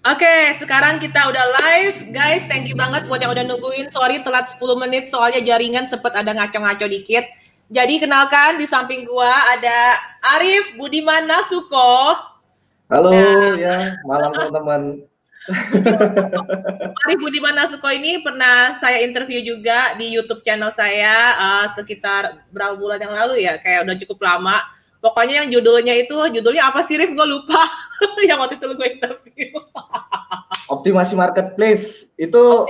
Oke, sekarang kita udah live. Guys, thank you banget buat yang udah nungguin. Sorry telat 10 menit soalnya jaringan sempet ada ngaco-ngaco dikit. Jadi kenalkan di samping gua ada Arif Budiman Nasuko. Halo ya, malam teman-teman. Arif Budiman Nasuko ini pernah saya interview juga di YouTube channel saya sekitar berapa bulan yang lalu ya, kayak udah cukup lama. Pokoknya yang judulnya apa sih Rif? Gue lupa. Yang waktu itu gue interview. Optimasi marketplace itu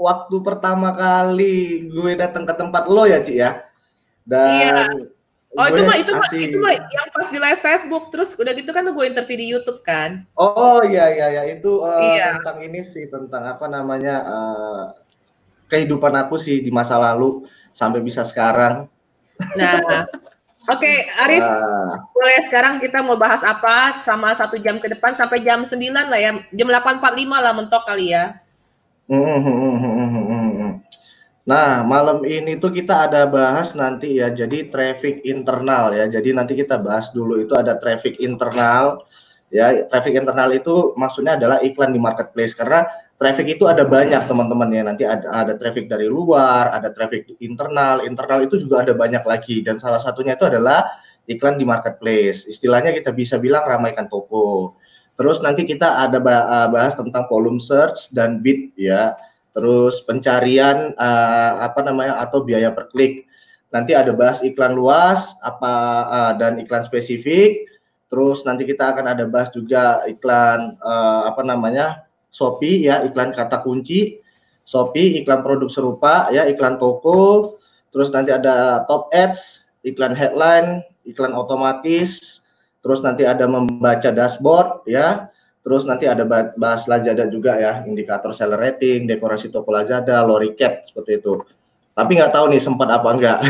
waktu pertama kali gue datang ke tempat lo ya, Ci ya. Iya. Dan Oh gue itu mah yang pas di live Facebook, terus udah gitu kan gue interview di YouTube kan. Oh iya itu Iya. tentang ini sih, tentang apa namanya kehidupan aku sih di masa lalu sampai bisa sekarang. Nah, oke, Arif, boleh sekarang kita mau bahas apa selama 1 jam ke depan sampai jam 9 lah ya, jam 8.45 lah mentok kali ya. Nah, malam ini tuh kita ada bahas nanti ya, jadi traffic internal ya. Jadi nanti kita bahas dulu itu ada traffic internal ya. Traffic internal itu maksudnya adalah iklan di marketplace, karena traffic itu ada banyak teman-teman ya. Nanti ada traffic dari luar, ada traffic internal. Internal itu juga ada banyak lagi, dan salah satunya itu adalah iklan di marketplace. Istilahnya kita bisa bilang ramaikan toko. Terus nanti kita ada bahas tentang volume search dan bid ya. Terus pencarian apa namanya atau biaya per klik. Nanti ada bahas iklan luas dan iklan spesifik. Terus nanti kita akan ada bahas juga iklan apa namanya Shopee ya, iklan kata kunci Shopee, iklan produk serupa ya, iklan toko. Terus nanti ada top ads, iklan headline, iklan otomatis. Terus nanti ada membaca dashboard ya. Terus nanti ada bahas Lazada juga ya, indikator seller rating, dekorasi toko Lazada, low recap seperti itu. Tapi nggak tahu nih sempat apa enggak.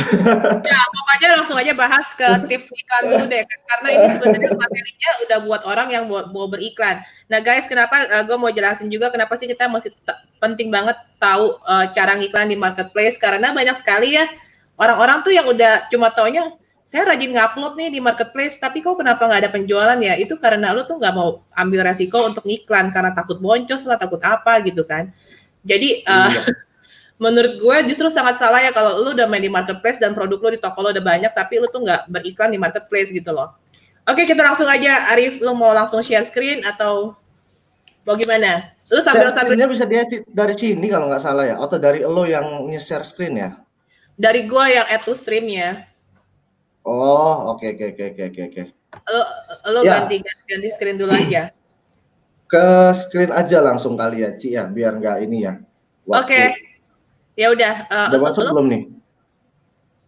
Ya, pokoknya langsung aja bahas ke tips iklan dulu deh, karena ini sebenarnya materinya udah buat orang yang mau beriklan. Nah guys, kenapa gue mau jelasin juga kenapa sih kita masih penting banget tahu cara ngiklan di marketplace, karena banyak sekali ya orang-orang tuh yang udah cuma taunya saya rajin ngupload nih di marketplace, tapi kok kenapa nggak ada penjualan ya? Itu karena lu tuh nggak mau ambil resiko untuk ngiklan karena takut boncos lah, takut apa gitu kan. Jadi menurut gue justru sangat salah ya kalau lu udah main di marketplace dan produk lu di toko lu udah banyak, tapi lu tuh nggak beriklan di marketplace gitu loh. Oke, kita langsung aja. Arif, lu mau langsung share screen atau mau gimana? Lu sambil bisa diedit dari sini kalau nggak salah ya, atau dari lo yang nge-share screen ya? Dari gue yang add to stream ya. Oh, oke. Lo Ya, ganti screen dulu aja. ke screen aja langsung kali ya, Ci ya, biar nggak ini ya. Oke. Ya udah. Udah masuk belum nih?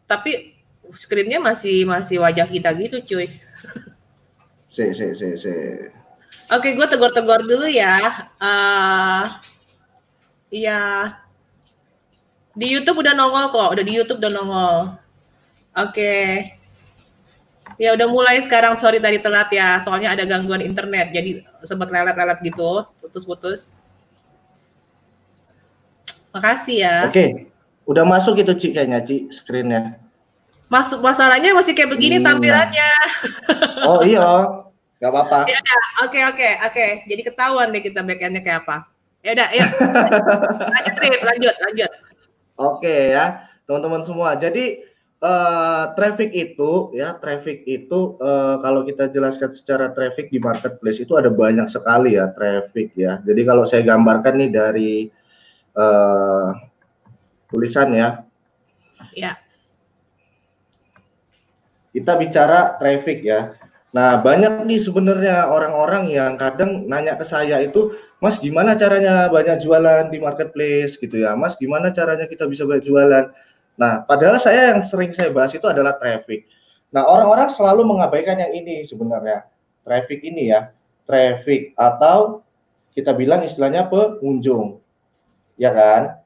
Tapi screennya masih wajah kita gitu, cuy. Si. Oke, gue tegur dulu ya. Iya. Di YouTube udah nongol kok. Udah di YouTube udah nongol. Oke. Ya udah mulai sekarang. Sorry tadi telat ya. Soalnya ada gangguan internet. Jadi sempat lelet-lelet gitu. Putus-putus. Makasih ya. Oke. Udah masuk itu, Ci, kayaknya, Ci, screen-nya. Masuk, masalahnya masih kayak begini tampilannya. Oh iya, nggak apa-apa. Ya udah, oke. Jadi ketahuan deh kita backend-nya kayak apa. Ya udah, yuk. Lanjut. Oke ya, teman-teman semua. Jadi traffic itu kalau kita jelaskan secara traffic di marketplace itu ada banyak sekali ya traffic ya. Jadi kalau saya gambarkan nih dari tulisan ya. Ya. Kita bicara traffic ya. Nah, banyak nih sebenarnya orang-orang yang kadang nanya ke saya itu, Mas, gimana caranya banyak jualan di marketplace gitu ya, Mas, gimana caranya kita bisa banyak jualan. Nah, padahal yang sering saya bahas itu adalah traffic. Nah, orang-orang selalu mengabaikan yang ini sebenarnya. Traffic ini ya, traffic atau kita bilang istilahnya pengunjung. Ya kan?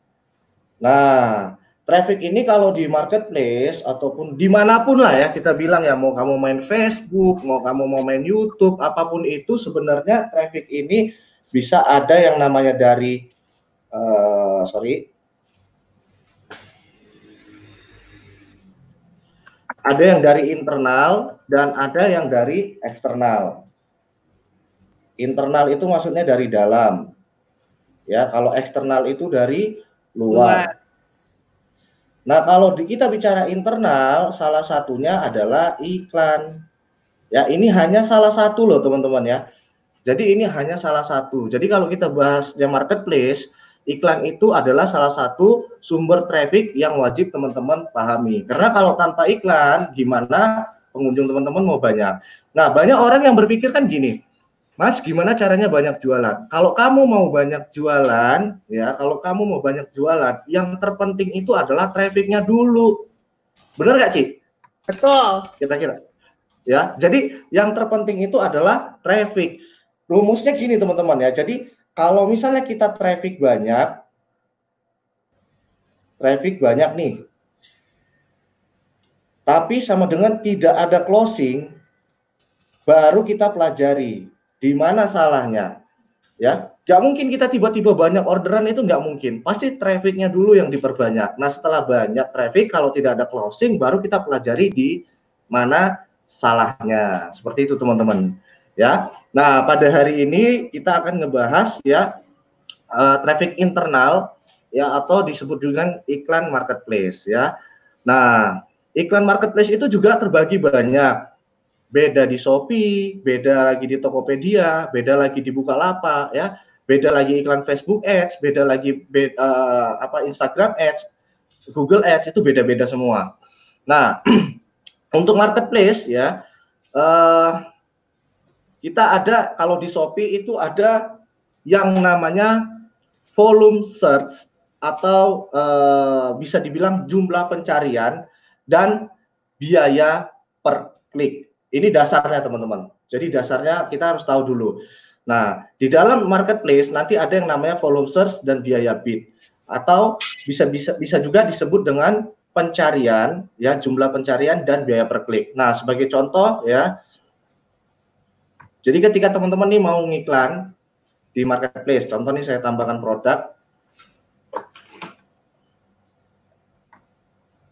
Nah, traffic ini kalau di marketplace ataupun dimanapun lah ya, kita bilang ya, mau kamu main Facebook, mau kamu mau main YouTube, apapun itu sebenarnya traffic ini bisa ada yang namanya dari ada yang dari internal dan ada yang dari eksternal. Internal itu maksudnya dari dalam. Ya, kalau eksternal itu dari luar. Nah, kalau kita bicara internal, salah satunya adalah iklan. Ya, ini hanya salah satu loh, teman-teman ya. Jadi ini hanya salah satu. Jadi kalau kita bahas di marketplace, iklan itu adalah salah satu sumber traffic yang wajib teman-teman pahami. Karena kalau tanpa iklan, gimana pengunjung teman-teman mau banyak? Nah, banyak orang yang berpikir kan gini, Mas, gimana caranya banyak jualan? Kalau kamu mau banyak jualan, ya, kalau kamu mau banyak jualan, yang terpenting itu adalah trafficnya dulu. Benar nggak, Ci? Betul. Kira-kira. Ya, jadi yang terpenting itu adalah traffic. Rumusnya gini, teman-teman ya. Jadi kalau misalnya kita traffic banyak nih, tapi sama dengan tidak ada closing, baru kita pelajari di mana salahnya. Ya, nggak mungkin kita tiba-tiba banyak orderan, itu nggak mungkin. Pasti trafficnya dulu yang diperbanyak. Nah, setelah banyak traffic, kalau tidak ada closing, baru kita pelajari di mana salahnya. Seperti itu, teman-teman. Ya. Nah, pada hari ini kita akan ngebahas ya traffic internal ya, atau disebut dengan iklan marketplace ya. Nah, iklan marketplace itu juga terbagi banyak. Beda di Shopee, beda lagi di Tokopedia, beda lagi di Bukalapak ya, beda lagi iklan Facebook Ads, beda lagi Instagram Ads, Google Ads, itu beda-beda semua. Nah, untuk marketplace ya, kita ada, kalau di Shopee itu ada yang namanya volume search, atau bisa dibilang jumlah pencarian dan biaya per klik. Ini dasarnya, teman-teman. Jadi dasarnya kita harus tahu dulu. Nah, di dalam marketplace nanti ada yang namanya volume search dan biaya bid, atau bisa juga disebut dengan pencarian ya, jumlah pencarian dan biaya per klik. Nah, sebagai contoh ya, jadi ketika teman-teman nih mau ngiklan di marketplace, contoh nih saya tambahkan produk.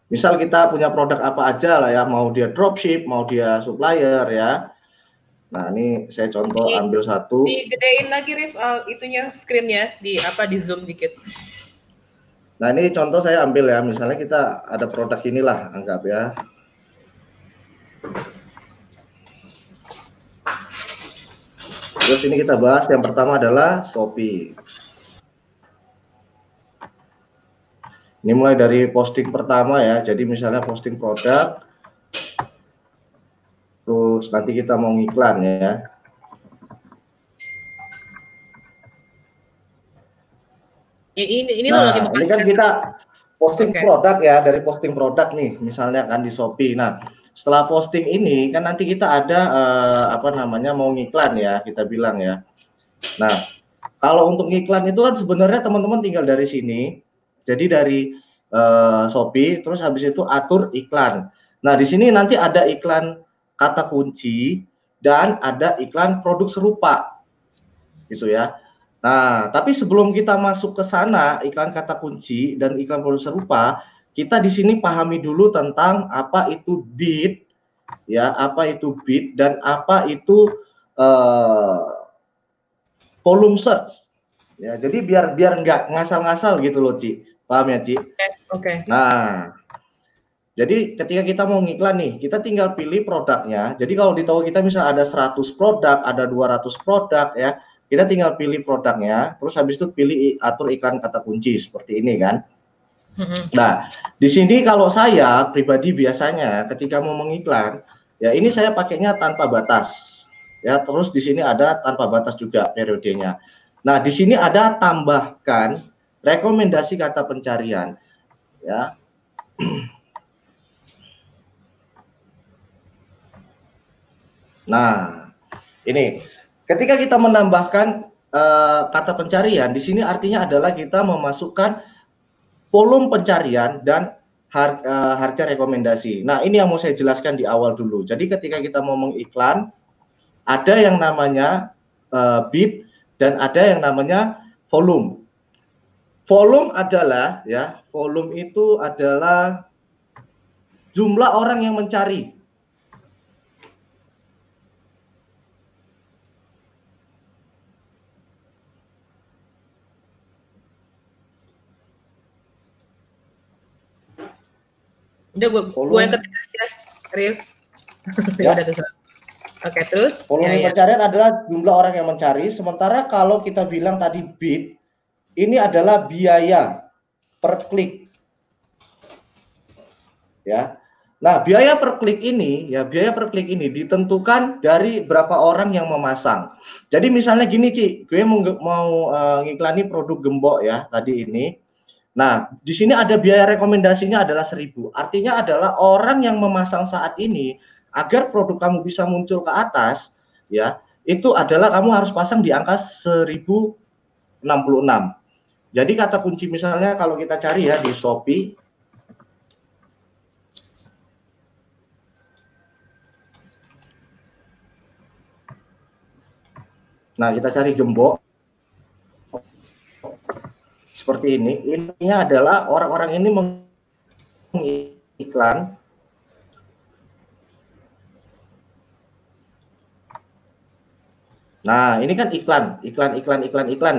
Misal kita punya produk apa aja lah ya, mau dia dropship, mau dia supplier ya. Nah, ini saya contoh ambil satu. Digedein lagi, Rif, itunya screen-nya di zoom dikit. Nah, ini contoh saya ambil ya, misalnya kita ada produk inilah, anggap ya. Terus ini kita bahas yang pertama adalah Shopee. Ini mulai dari posting pertama ya, jadi misalnya posting produk, terus nanti kita mau ngiklan ya. Ini Nah, lagi ini kan kita posting produk ya, dari posting produk nih, misalnya kan di Shopee. Nah, setelah posting ini kan nanti kita ada mau ngiklan ya, kita bilang ya. Nah, kalau untuk ngiklan itu kan sebenarnya teman-teman tinggal dari sini, jadi dari Shopee, terus habis itu atur iklan. Nah, di sini nanti ada iklan kata kunci dan ada iklan produk serupa, gitu ya. Nah, tapi sebelum kita masuk ke sana, iklan kata kunci dan iklan produk serupa, kita di sini pahami dulu tentang apa itu bid, ya, apa itu bid dan apa itu volume search. Ya, jadi biar nggak ngasal-ngasal gitu loh, Ci. Paham ya, Ci? Oke. Nah, jadi ketika kita mau ngiklan nih, kita tinggal pilih produknya. Jadi kalau di toko kita misal ada 100 produk, ada 200 produk ya, kita tinggal pilih produknya, terus habis itu pilih atur iklan kata kunci seperti ini kan. Nah, di sini kalau saya pribadi biasanya ketika mau mengiklan, ya ini saya pakainya tanpa batas. Ya, terus di sini ada tanpa batas juga periodenya. Nah, di sini ada tambahkan rekomendasi kata pencarian. Ya. Nah, ini ketika kita menambahkan kata pencarian, di sini artinya adalah kita memasukkan volume pencarian dan harga rekomendasi. Nah, ini yang mau saya jelaskan di awal dulu. Jadi ketika kita mau mengiklan, ada yang namanya bid dan ada yang namanya volume. Volume adalah ya, volume itu adalah jumlah orang yang mencari. Udah gue yang ketik aja, Rif. Ya udah terus. Oke, terus volume pencarian adalah jumlah orang yang mencari, sementara kalau kita bilang tadi bid, ini adalah biaya per klik. Ya. Nah, biaya per klik ini ditentukan dari berapa orang yang memasang. Jadi misalnya gini, Ci, gue mau ngiklani produk gembok ya tadi ini. Nah, di sini ada biaya rekomendasinya adalah 1.000. Artinya adalah orang yang memasang saat ini agar produk kamu bisa muncul ke atas, ya, itu adalah kamu harus pasang di angka 1.066. Jadi kata kunci misalnya kalau kita cari ya di Shopee, nah kita cari gembok seperti ini. Intinya adalah orang-orang ini mengiklan. Nah, ini kan iklan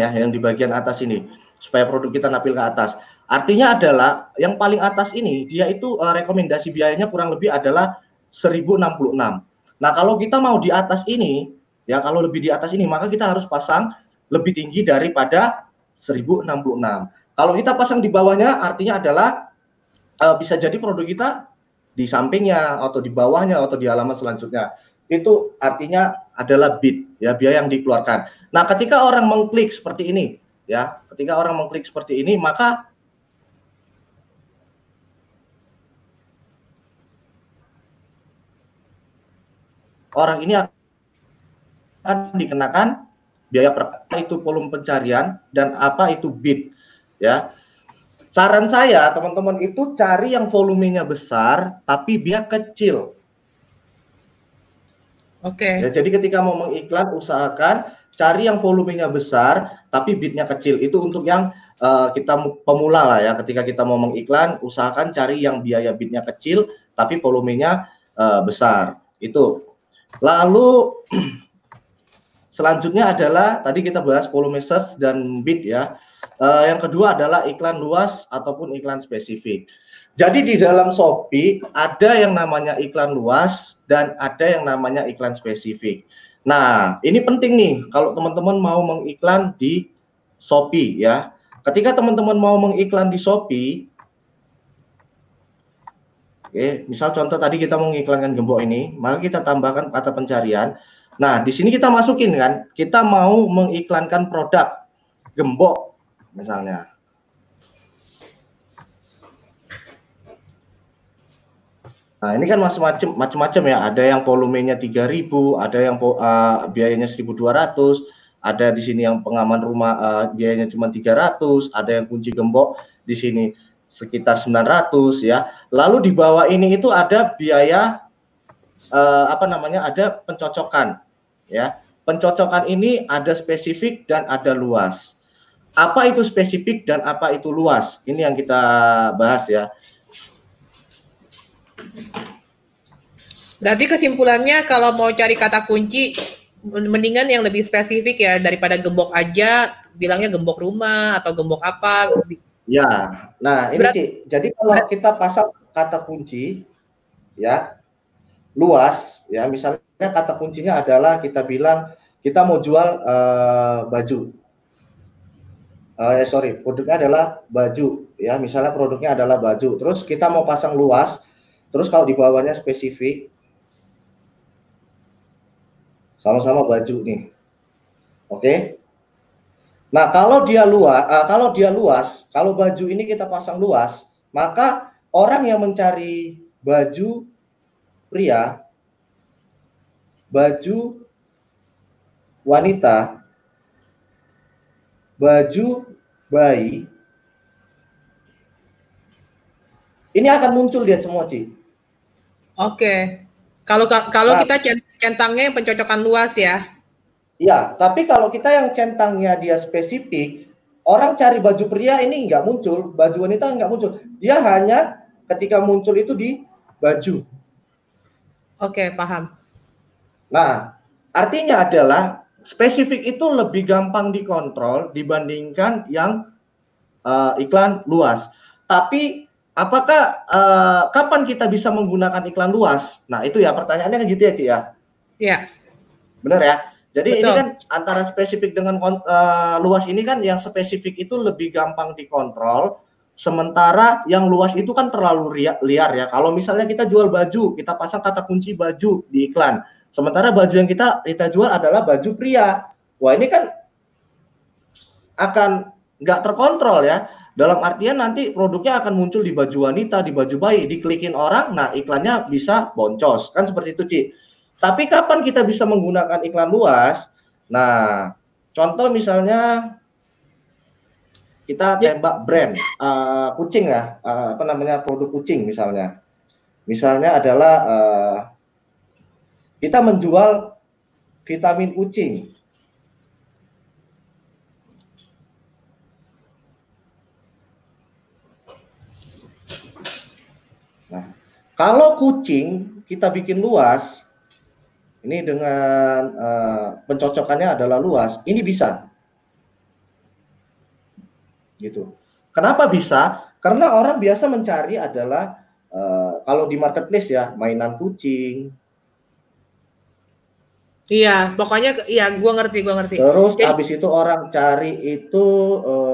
ya yang di bagian atas ini supaya produk kita nampil ke atas. Artinya adalah yang paling atas ini dia itu rekomendasi biayanya kurang lebih adalah 1.066. Nah, kalau kita mau di atas ini ya, kalau lebih di atas ini maka kita harus pasang lebih tinggi daripada 1.066. Kalau kita pasang di bawahnya artinya adalah bisa jadi produk kita di sampingnya atau di bawahnya atau di halaman selanjutnya. Itu artinya adalah bid ya, biaya yang dikeluarkan. Nah, ketika orang mengklik seperti ini ya, maka orang ini akan dikenakan biaya per, itu volume pencarian dan apa itu bid ya. Saran saya teman-teman itu cari yang volumenya besar tapi biaya kecil. Oke. Ya, jadi ketika mau mengiklan usahakan cari yang volumenya besar tapi bidnya kecil. Itu untuk yang kita pemula lah ya. Ketika kita mau mengiklan usahakan cari yang biaya bidnya kecil tapi volumenya besar. Itu. Lalu selanjutnya adalah tadi kita bahas volume search dan bid ya. Yang kedua adalah iklan luas ataupun iklan spesifik. Jadi di dalam Shopee ada yang namanya iklan luas dan ada yang namanya iklan spesifik. Nah, ini penting nih kalau teman-teman mau mengiklan di Shopee ya. Ketika teman-teman mau mengiklan di Shopee, oke, misal contoh tadi kita mau mengiklankan gembok ini, maka kita tambahkan kata pencarian. Nah, di sini kita masukin kan, kita mau mengiklankan produk gembok misalnya. Nah, ini kan macam-macam ya. Ada yang volumenya 3.000, ada yang biayanya 1.200, ada di sini yang pengaman rumah biayanya cuma 300, ada yang kunci gembok di sini sekitar 900 ya. Lalu di bawah ini itu ada biaya ada pencocokan ya. Pencocokan ini ada spesifik dan ada luas. Apa itu spesifik dan apa itu luas? Ini yang kita bahas ya. Berarti kesimpulannya kalau mau cari kata kunci mendingan yang lebih spesifik ya daripada gembok aja bilangnya gembok rumah atau gembok apa. Ya, nah ini Ci. Jadi kalau kita pasang kata kunci ya luas ya, misalnya kata kuncinya adalah kita bilang kita mau jual baju. Produknya adalah baju ya, misalnya produknya adalah baju. Terus kita mau pasang luas, terus kalau di bawahnya spesifik, sama-sama baju nih, oke. Nah kalau dia luas, kalau baju ini kita pasang luas, maka orang yang mencari baju pria, baju wanita, baju bayi, ini akan muncul dia semua, Ci. Oke. Kalau kita centangnya yang pencocokan luas ya. Iya, tapi kalau kita yang centangnya dia spesifik, orang cari baju pria ini nggak muncul, baju wanita nggak muncul. Dia hanya ketika muncul itu di baju. Oke, paham. Nah, artinya adalah spesifik itu lebih gampang dikontrol dibandingkan yang iklan luas. Tapi apakah kapan kita bisa menggunakan iklan luas? Nah, itu ya pertanyaannya kan gitu ya, Ci ya. Iya. Benar ya. Jadi Betul. ini kan antara spesifik dengan luas ini kan yang spesifik itu lebih gampang dikontrol, sementara yang luas itu kan terlalu liar ya. Kalau misalnya kita jual baju, kita pasang kata kunci baju di iklan, sementara baju yang kita jual adalah baju pria. Wah, ini kan akan nggak terkontrol ya. Dalam artian nanti produknya akan muncul di baju wanita, di baju bayi, diklikin orang, nah iklannya bisa boncos. Kan seperti itu, Ci. Tapi kapan kita bisa menggunakan iklan luas? Nah, contoh misalnya kita tembak brand kucing ya, apa namanya, produk kucing misalnya. Misalnya adalah kita menjual vitamin kucing. Nah, kalau kucing kita bikin luas, ini dengan pencocokannya adalah luas, ini bisa. Gitu. Kenapa bisa? Karena orang biasa mencari adalah kalau di marketplace ya, mainan kucing. Iya, pokoknya ya gue ngerti. Terus habis itu orang cari itu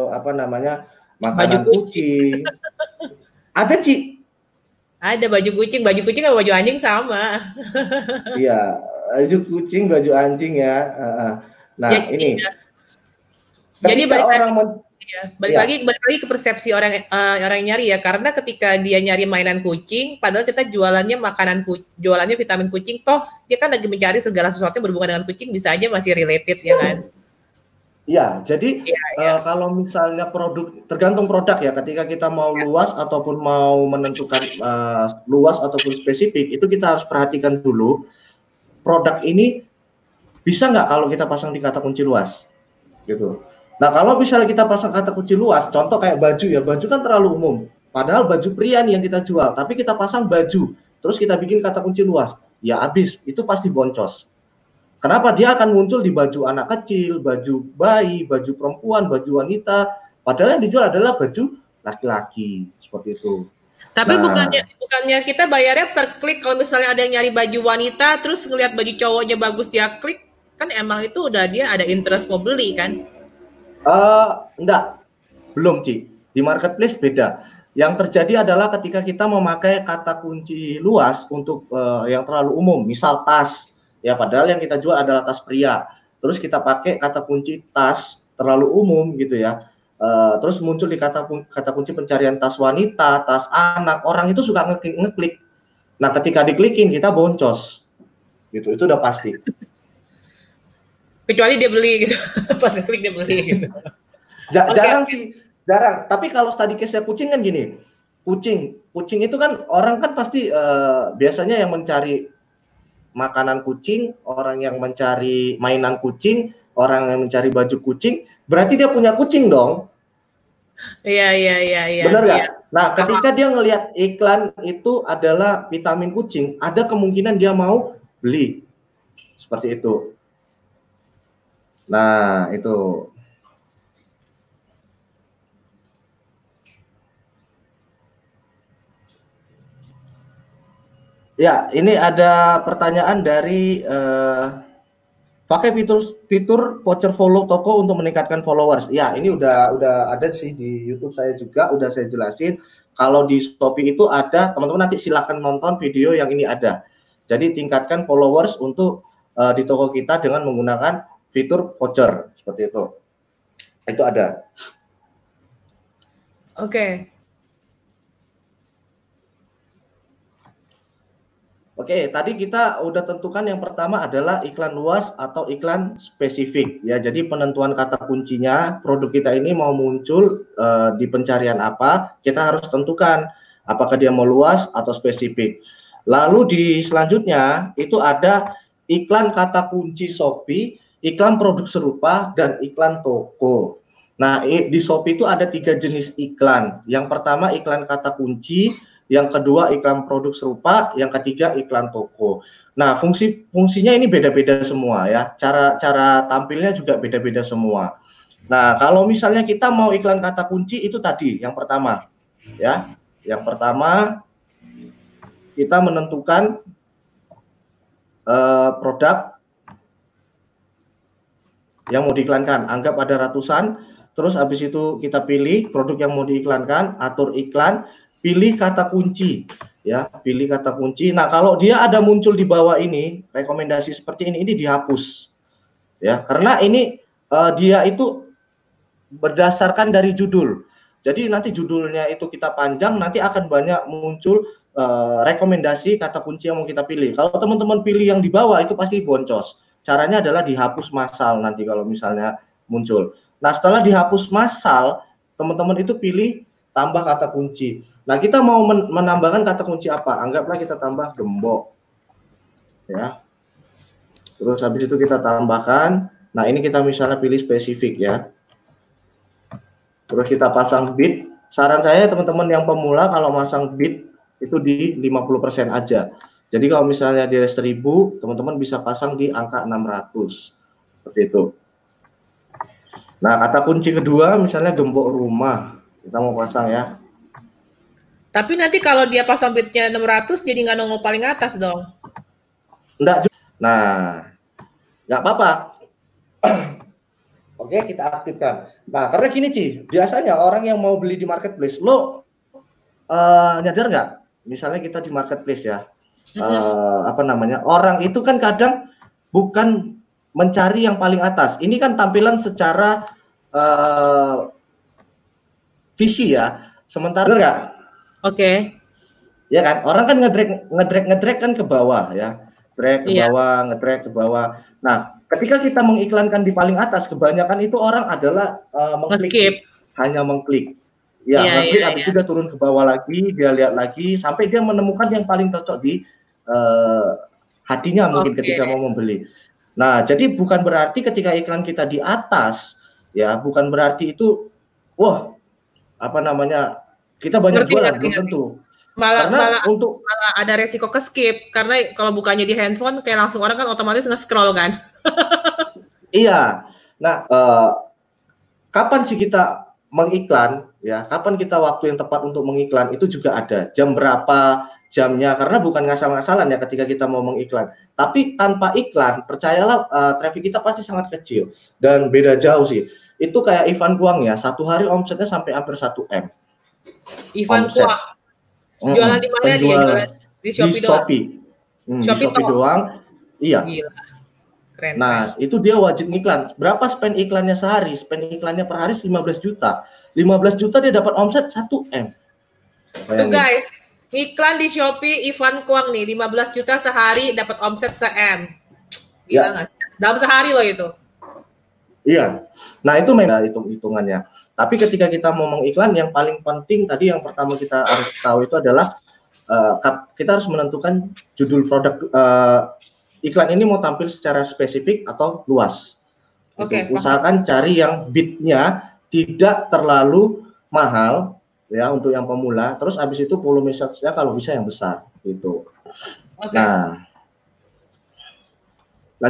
apa namanya? Makanan kucing. Ada, Ci. Ada baju kucing sama baju anjing sama. Iya, baju kucing, baju anjing ya. Nah, ya, ini. Ya. Jadi balik lagi ke persepsi orang yang nyari ya, karena ketika dia nyari mainan kucing, padahal kita jualannya jualannya vitamin kucing, toh dia kan lagi mencari segala sesuatu yang berhubungan dengan kucing, bisa aja masih related ya kan. Ya, jadi kalau misalnya tergantung produk ya, ketika kita mau luas ataupun mau menentukan luas ataupun spesifik, itu kita harus perhatikan dulu produk ini bisa nggak kalau kita pasang di kata kunci luas, gitu. Nah, kalau misalnya kita pasang kata kunci luas, contoh kayak baju ya, baju kan terlalu umum, padahal baju pria nih yang kita jual, tapi kita pasang baju, terus kita bikin kata kunci luas, ya habis, itu pasti boncos. Kenapa? Dia akan muncul di baju anak kecil, baju bayi, baju perempuan, baju wanita. Padahal yang dijual adalah baju laki-laki, seperti itu. Tapi bukannya kita bayarnya per klik. Kalau misalnya ada yang nyari baju wanita, terus ngelihat baju cowoknya bagus dia klik, kan emang itu udah dia ada interest mau beli kan? Enggak, belum, Ci. Di marketplace beda. Yang terjadi adalah ketika kita memakai kata kunci luas untuk yang terlalu umum, misal tas. Ya, padahal yang kita jual adalah tas pria. Terus kita pakai kata kunci tas terlalu umum gitu ya. Terus muncul di kata kunci pencarian tas wanita, tas anak. Orang itu suka ngeklik. Nah, ketika diklikin kita boncos. Gitu. Itu udah pasti. Kecuali dia beli gitu. Pas ngeklik dia beli gitu. Jarang sih, jarang. Tapi kalau study case-nya kucing kan gini. Kucing itu kan orang kan pasti biasanya yang mencari makanan kucing, orang yang mencari mainan kucing, orang yang mencari baju kucing, berarti dia punya kucing dong. Iya. Benar nggak? Iya. Nah, ketika dia ngelihat iklan itu adalah vitamin kucing, ada kemungkinan dia mau beli. Seperti itu. Nah, itu. Ya, ini ada pertanyaan dari pakai fitur voucher follow toko untuk meningkatkan followers. Ya, ini udah ada sih di YouTube saya juga, udah saya jelasin. Kalau di Shopee itu ada, teman-teman nanti silakan nonton video yang ini ada. Jadi tingkatkan followers untuk di toko kita dengan menggunakan fitur voucher seperti itu. Itu ada. Oke. Oke, tadi kita udah tentukan yang pertama adalah iklan luas atau iklan spesifik. Ya, jadi penentuan kata kuncinya, produk kita ini mau muncul di pencarian apa, kita harus tentukan apakah dia mau luas atau spesifik. Lalu di selanjutnya itu ada iklan kata kunci Shopee, iklan produk serupa, dan iklan toko. Nah, di Shopee itu ada 3 jenis iklan. Yang pertama iklan kata kunci, yang kedua iklan produk serupa, yang ketiga iklan toko. Nah, fungsinya ini beda-beda semua ya. Cara tampilnya juga beda-beda semua. Nah, kalau misalnya kita mau iklan kata kunci itu tadi yang pertama ya. Yang pertama, kita menentukan produk yang mau diiklankan. Anggap ada ratusan, terus habis itu kita pilih produk yang mau diiklankan, atur iklan, pilih kata kunci, ya, pilih kata kunci. Nah, kalau dia ada muncul di bawah ini, rekomendasi seperti ini dihapus, ya, karena ini dia itu berdasarkan dari judul. Jadi nanti judulnya itu kita panjang, nanti akan banyak muncul rekomendasi kata kunci yang mau kita pilih. Kalau teman-teman pilih yang di bawah itu pasti boncos. Caranya adalah dihapus massal nanti kalau misalnya muncul. Nah, setelah dihapus massal, teman-teman itu pilih tambah kata kunci. Nah, kita mau menambahkan kata kunci apa? Anggaplah kita tambah gembok. Ya. Terus habis itu kita tambahkan. Nah, ini kita misalnya pilih spesifik ya. Terus kita pasang bid. Saran saya teman-teman yang pemula kalau masang bid itu di 50% aja. Jadi kalau misalnya dia 1000, teman-teman bisa pasang di angka 600. Seperti itu. Nah, kata kunci kedua misalnya gembok rumah. Kita mau pasang ya. Tapi nanti kalau dia pasang bidnya 600 jadi nggak nongol paling atas dong. Enggak. Nah, nggak apa-apa. Oke, kita aktifkan. Nah, karena gini Ci, biasanya orang yang mau beli di marketplace, lo nyadar nggak? Misalnya kita di marketplace ya, apa namanya? Orang itu kan kadang bukan mencari yang paling atas. Ini kan tampilan secara visi ya. Sementara nggak? Oke. Ya kan, orang kan ngedrag kan ke bawah ya, drag ke bawah, ngedrag ke bawah. Nah, ketika kita mengiklankan di paling atas, kebanyakan itu orang adalah mengklik, hanya mengklik. Ya, ngeklik habis itu dia turun ke bawah lagi, dia lihat lagi sampai dia menemukan yang paling cocok di hatinya mungkin ketika mau membeli. Nah, jadi bukan berarti ketika iklan kita di atas, ya, bukan berarti itu, wah, apa namanya, kita banyak jualan, belum tentu. Malah ada resiko ke skip karena kalau bukannya di handphone kayak langsung orang kan otomatis nge-scroll kan. Iya. Nah, kapan sih kita mengiklan ya? Kapan kita waktu yang tepat untuk mengiklan itu juga ada. Jam berapa jamnya, karena bukan ngasal-ngasalan ya ketika kita mau mengiklan. Tapi tanpa iklan, percayalah traffic kita pasti sangat kecil dan beda jauh sih. Itu kayak Ivan Kuang ya, satu hari omsetnya sampai hampir 1 M. Ivan Kuang. Jualan di mana dia? Jualan di Shopee doang. Shopee doang. Iya. Gila. Keren. Nah, itu dia wajib ngiklan. Berapa spend iklannya sehari? Spend iklannya per hari 15 juta. 15 juta dia dapat omset 1 M. Tuh guys, ngiklan di Shopee Ivan Kuang nih 15 juta sehari dapat omset 1 M. Gila nggak sih? Dalam sehari loh itu. Iya. Nah, itu memang hitung-hitungannya. Tapi ketika kita mau mengiklan, yang paling penting tadi yang pertama kita harus tahu itu adalah kita harus menentukan judul produk iklan ini mau tampil secara spesifik atau luas. Oke. Usahakan cari yang bidnya tidak terlalu mahal ya untuk yang pemula. Terus habis itu volume search-nya kalau bisa yang besar gitu. Nah,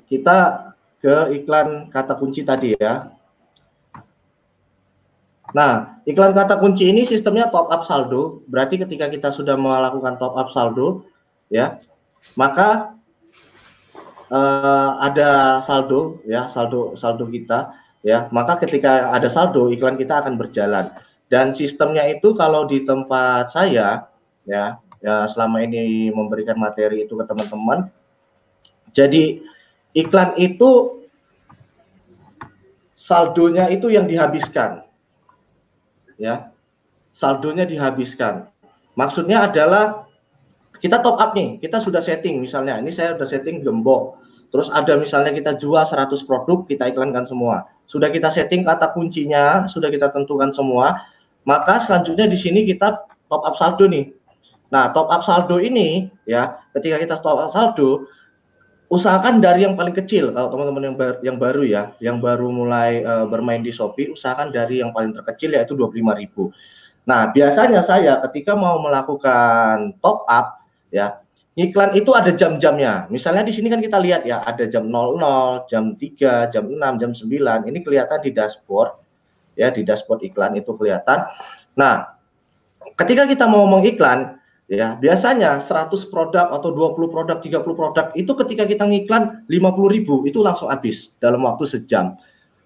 kita ke iklan kata kunci tadi ya. Nah, iklan kata kunci ini sistemnya top up saldo. Berarti ketika kita sudah melakukan top up saldo, ya, maka ada saldo, ya, saldo kita, ya. Maka ketika ada saldo, iklan kita akan berjalan. Dan sistemnya itu kalau di tempat saya, ya selama ini memberikan materi itu ke teman-teman. Jadi iklan itu saldonya itu yang dihabiskan. Ya, saldonya dihabiskan. Maksudnya adalah kita top up nih, kita sudah setting misalnya, ini saya sudah setting gembok. Terus ada misalnya kita jual 100 produk, kita iklankan semua. Sudah kita setting kata kuncinya, sudah kita tentukan semua. Maka selanjutnya di sini kita top up saldo nih. Nah, top up saldo ini ya, ketika kita top up saldo, usahakan dari yang paling kecil. Kalau teman-teman yang baru ya, yang baru mulai bermain di Shopee, usahakan dari yang paling terkecil yaitu 25.000. Nah, biasanya saya ketika mau melakukan top up ya, iklan itu ada jam-jamnya. Misalnya di sini kan kita lihat ya, ada jam 00, jam 3, jam 6, jam 9. Ini kelihatan di dashboard ya, di dashboard iklan itu kelihatan. Nah, ketika kita mau mengiklan, ya biasanya 100 produk atau 20 produk, 30 produk itu ketika kita ngiklan 50.000 itu langsung habis dalam waktu sejam.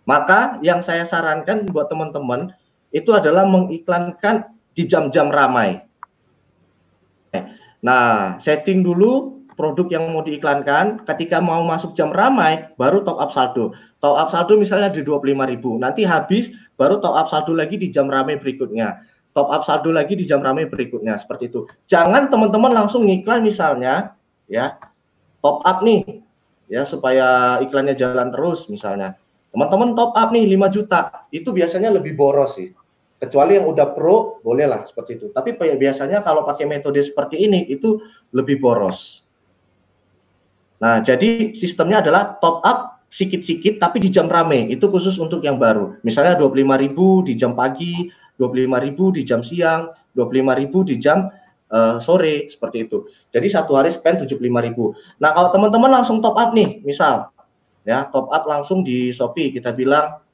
Maka yang saya sarankan buat teman-teman itu adalah mengiklankan di jam-jam ramai. Nah, setting dulu produk yang mau diiklankan, ketika mau masuk jam ramai baru top up saldo. Top up saldo misalnya di 25.000, nanti habis baru top up saldo lagi di jam ramai berikutnya. Top up saldo lagi di jam ramai berikutnya, seperti itu. Jangan teman-teman langsung ngiklan misalnya ya, top up nih ya supaya iklannya jalan terus misalnya. Teman-teman top up nih 5 juta, itu biasanya lebih boros sih. Kecuali yang udah pro, bolehlah seperti itu. Tapi biasanya kalau pakai metode seperti ini itu lebih boros. Nah, jadi sistemnya adalah top up sikit-sikit tapi di jam rame. Itu khusus untuk yang baru. Misalnya 25.000 di jam pagi, 25.000 di jam siang, 25.000 di jam sore, seperti itu. Jadi satu hari spend 75.000. Nah, kalau teman-teman langsung top up nih, misal ya top up langsung di Shopee, kita bilang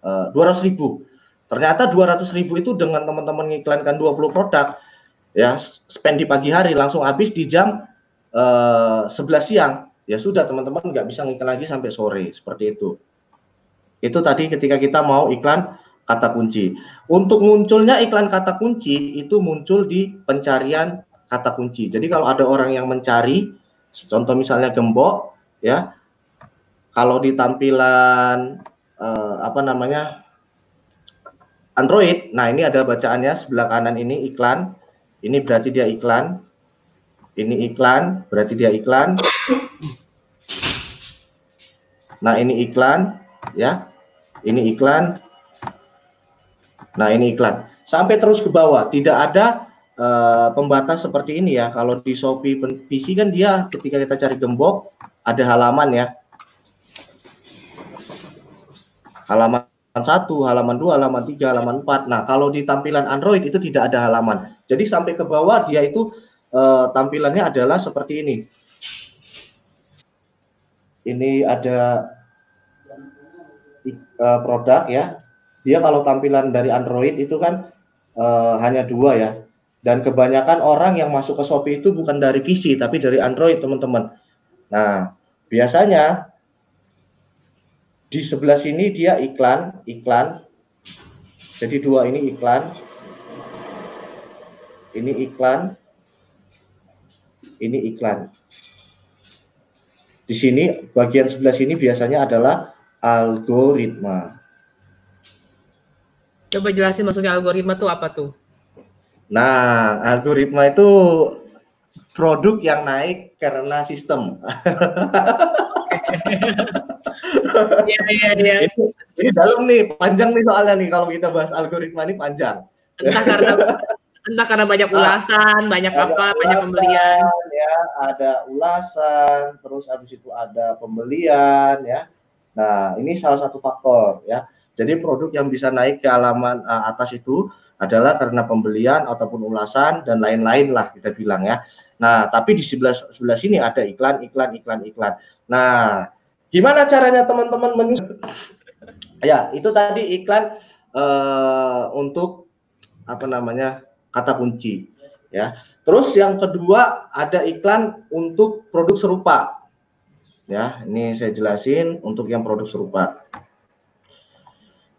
200.000. Ternyata 200.000 itu dengan teman-teman mengiklankan 20 produk, ya spend di pagi hari langsung habis di jam 11 siang. Ya sudah, teman-teman nggak bisa ngiklan lagi sampai sore, seperti itu. Itu tadi ketika kita mau iklan kata kunci. Untuk munculnya iklan kata kunci itu muncul di pencarian kata kunci. Jadi kalau ada orang yang mencari, contoh misalnya gembok, ya, kalau di tampilan apa namanya Android, nah ini ada bacaannya sebelah kanan ini iklan, ini berarti dia iklan, ini iklan, berarti dia iklan. Nah ini iklan, ya, ini iklan. Nah ini iklan, sampai terus ke bawah, tidak ada pembatas seperti ini ya. Kalau di Shopee PC kan dia ketika kita cari gembok ada halaman ya, halaman 1, halaman 2, halaman 3, halaman 4. Nah, kalau di tampilan Android itu tidak ada halaman. Jadi sampai ke bawah dia itu tampilannya adalah seperti ini. Ini ada produk ya. Dia kalau tampilan dari Android itu kan hanya 2 ya. Dan kebanyakan orang yang masuk ke Shopee itu bukan dari PC tapi dari Android, teman-teman. Nah, biasanya di sebelah sini dia iklan. Jadi 2 ini iklan. Ini iklan. Ini iklan. Di sini bagian sebelah sini biasanya adalah algoritma. Coba jelasin maksudnya algoritma tuh apa tuh? Nah, algoritma itu produk yang naik karena sistem. Iya. Ini dalam nih, panjang nih soalnya nih kalau kita bahas algoritma ini panjang. Entah karena banyak ulasan, banyak pembelian. Ya, ada ulasan, terus habis itu ada pembelian ya. Nah, ini salah satu faktor ya. Jadi produk yang bisa naik ke halaman atas itu adalah karena pembelian ataupun ulasan dan lain-lain lah kita bilang ya. Nah, tapi di sebelah sini ada iklan. Nah, gimana caranya teman-teman menyusun? Ya, itu tadi iklan untuk apa namanya kata kunci ya. Terus yang kedua ada iklan untuk produk serupa. Ya, ini saya jelasin untuk yang produk serupa.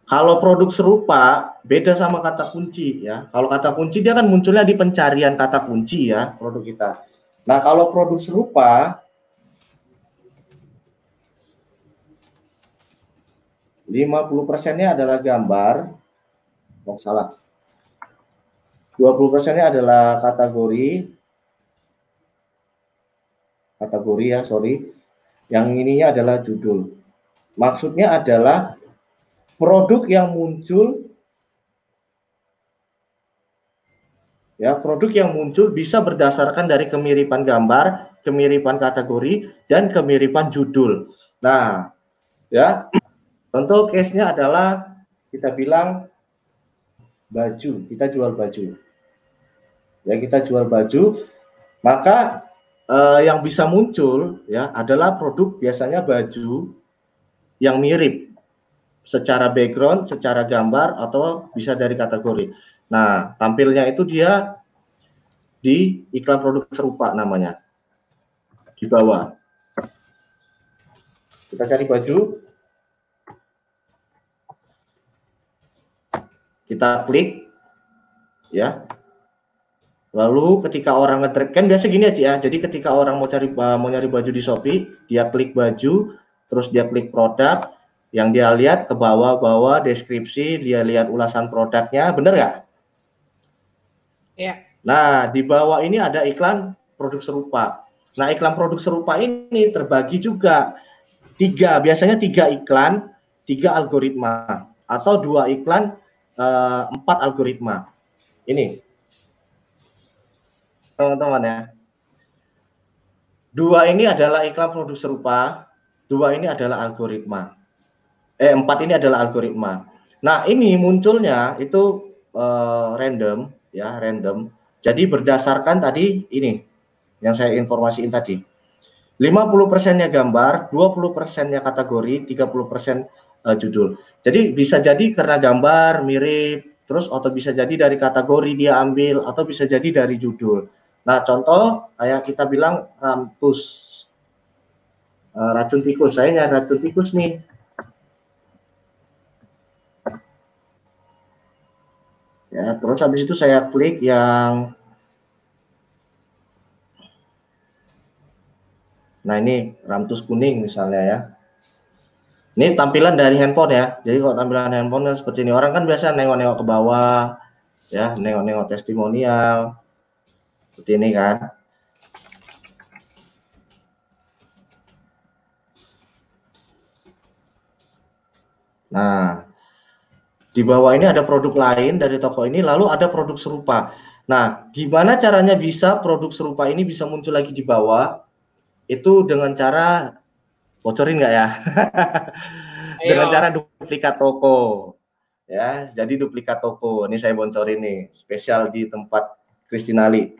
Kalau produk serupa beda sama kata kunci ya. Kalau kata kunci dia kan munculnya di pencarian kata kunci ya produk kita. Nah, kalau produk serupa 50%-nya adalah gambar. Oh, salah. 20%-nya adalah kategori ya, sorry. Yang ininya adalah judul. Maksudnya adalah produk yang muncul ya, produk yang muncul bisa berdasarkan dari kemiripan gambar, kemiripan kategori, dan kemiripan judul. Nah, ya, contoh case-nya adalah kita bilang baju, kita jual baju. Ya, kita jual baju, maka yang bisa muncul ya adalah produk biasanya baju yang mirip secara background, secara gambar, atau bisa dari kategori. Nah, tampilnya itu dia di iklan produk serupa namanya. Di bawah. Kita cari baju. Kita klik. Ya. Lalu ketika orang nge-drag, kan biasa gini aja ya. Jadi ketika orang mau nyari baju di Shopee, dia klik baju, terus dia klik produk, yang dia lihat ke bawah-bawah deskripsi, dia lihat ulasan produknya, bener nggak? Ya. Nah, di bawah ini ada iklan produk serupa. Nah, iklan produk serupa ini terbagi juga biasanya tiga iklan, 3 algoritma, atau 2 iklan, 4 algoritma. Ini, teman-teman ya. 2 ini adalah iklan produk serupa, 2 ini adalah algoritma. 4 ini adalah algoritma. Nah, ini munculnya itu random, ya, random. Jadi berdasarkan tadi ini yang saya informasiin tadi. 50%-nya gambar, 20%-nya kategori, 30% judul. Jadi bisa jadi karena gambar mirip, terus atau bisa jadi dari kategori dia ambil, atau bisa jadi dari judul. Nah, contoh kayak kita bilang racun tikus. Saya nyari racun tikus nih. Ya, terus habis itu saya klik yang nah ini ramtus kuning misalnya ya. Ini tampilan dari handphone ya. Jadi kalau tampilan handphone kan seperti ini. Orang kan biasa nengok-nengok ke bawah, ya, nengok-nengok testimonial. Seperti ini kan. Nah, di bawah ini ada produk lain dari toko ini, lalu ada produk serupa. Nah, gimana caranya bisa produk serupa ini bisa muncul lagi di bawah? Itu dengan cara bocorin nggak ya? Dengan cara duplikat toko. Ya, jadi duplikat toko. Ini saya bocorin nih, spesial di tempat Kristinali.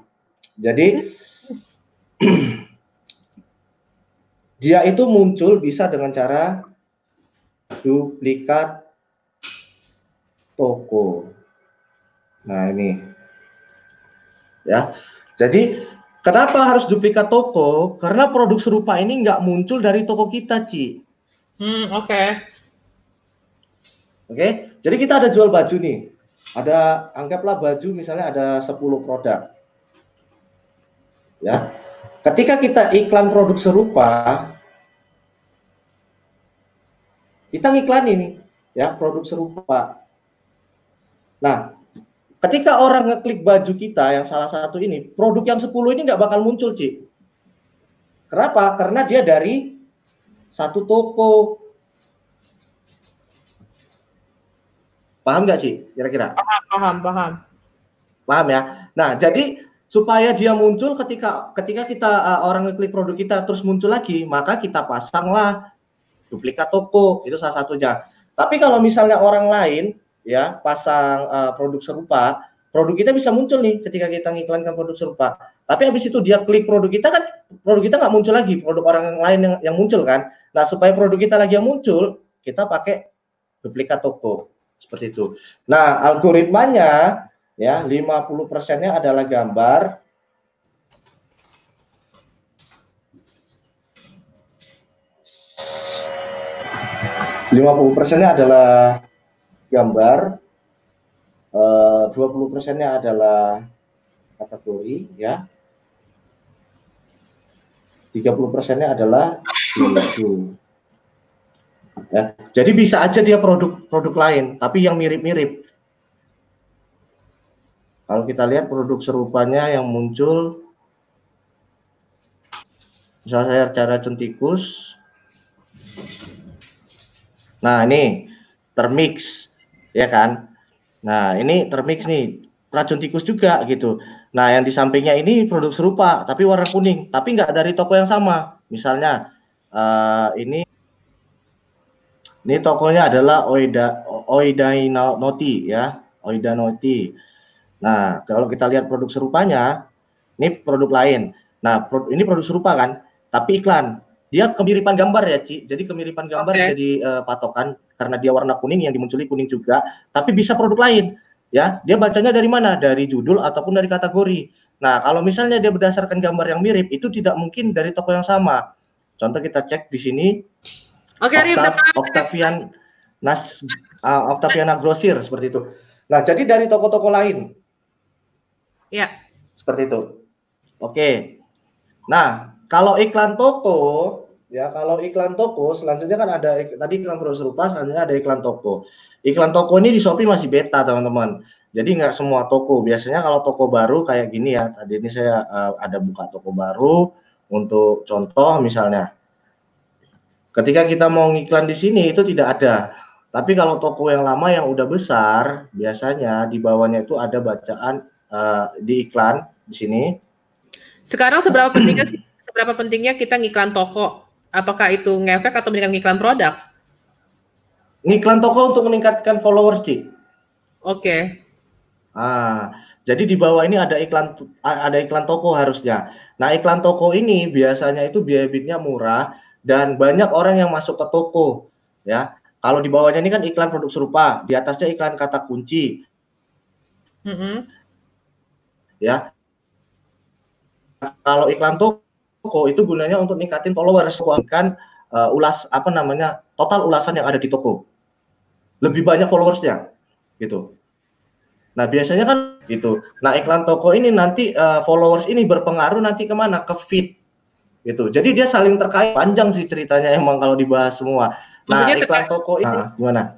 Jadi dia itu muncul bisa dengan cara duplikat toko. Nah, ini. Ya. Jadi kenapa harus duplikat toko? Karena produk serupa ini nggak muncul dari toko kita, Ci. Oke. Oke. Jadi kita ada jual baju nih. Ada, anggaplah baju misalnya ada 10 produk. Ya. Ketika kita iklan produk serupa, kita ngiklan ini, ya, produk serupa. Nah, ketika orang ngeklik baju kita yang salah satu ini, produk yang 10 ini nggak bakal muncul, Ci. Kenapa? Karena dia dari satu toko. Paham nggak sih kira-kira? Paham. Paham ya? Nah, jadi supaya dia muncul ketika kita orang ngeklik produk kita terus muncul lagi, maka kita pasanglah duplikat toko, itu salah satunya. Tapi kalau misalnya orang lain ya pasang produk serupa, produk kita bisa muncul nih ketika kita ngiklankan produk serupa. Tapi habis itu dia klik produk kita kan, produk kita nggak muncul lagi, produk orang lain yang muncul kan. Nah, supaya produk kita lagi yang muncul, kita pakai duplikat toko. Seperti itu. Nah, algoritmanya ya 50%-nya adalah gambar, 50%-nya adalah gambar, 20%-nya adalah kategori ya, 30%-nya adalah judul. Ya, jadi bisa aja dia produk lain, tapi yang mirip-mirip. Kalau kita lihat produk serupanya yang muncul, misalnya saya cari racun tikus. Nah, ini termix, ya kan? Nah, ini termix nih, racun tikus juga gitu. Nah, yang di sampingnya ini produk serupa, tapi warna kuning, tapi nggak dari toko yang sama. Misalnya, ini tokonya adalah Oidanoti ya, Oidanoti. Nah, kalau kita lihat produk serupanya, ini produk lain. Nah, ini produk serupa kan, tapi iklan. Dia kemiripan gambar ya, Ci. Jadi kemiripan gambar jadi patokan karena dia warna kuning yang dimunculi kuning juga, tapi bisa produk lain. Ya, dia bacanya dari mana? Dari judul ataupun dari kategori. Nah, kalau misalnya dia berdasarkan gambar yang mirip, itu tidak mungkin dari toko yang sama. Contoh kita cek di sini, Oke, Ri, udah Octavian Octaviana Grosir seperti itu. Nah, jadi dari toko-toko lain. Ya. Seperti itu. Oke. Nah, kalau iklan toko, ya kalau iklan toko, selanjutnya kan ada tadi iklan produk serupa, selanjutnya ada iklan toko. Iklan toko ini di Shopee masih beta, teman-teman. Jadi nggak semua toko. Biasanya kalau toko baru kayak gini ya. Tadi ini saya ada buka toko baru untuk contoh misalnya. Ketika kita mau ngiklan di sini itu tidak ada. Tapi kalau toko yang lama yang udah besar, biasanya di bawahnya itu ada bacaan di iklan di sini. Sekarang seberapa pentingnya kita ngiklan toko? Apakah itu ngefek atau mendingan ngiklan produk? Ngiklan toko untuk meningkatkan followers, Ci. Oke. Jadi di bawah ini ada iklan toko harusnya. Nah, iklan toko ini biasanya itu biaya bidnya murah dan banyak orang yang masuk ke toko, ya. Kalau di bawahnya ini kan iklan produk serupa, di atasnya iklan kata kunci. Ya. Kalau iklan toko itu gunanya untuk ningkatin followers, kan total ulasan yang ada di toko. Lebih banyak followersnya, gitu. Nah, biasanya kan gitu. Nah, iklan toko ini nanti followers ini berpengaruh nanti kemana? Ke feed, gitu. Jadi dia saling terkait. Panjang sih ceritanya emang kalau dibahas semua. Nah, iklan toko ini gimana?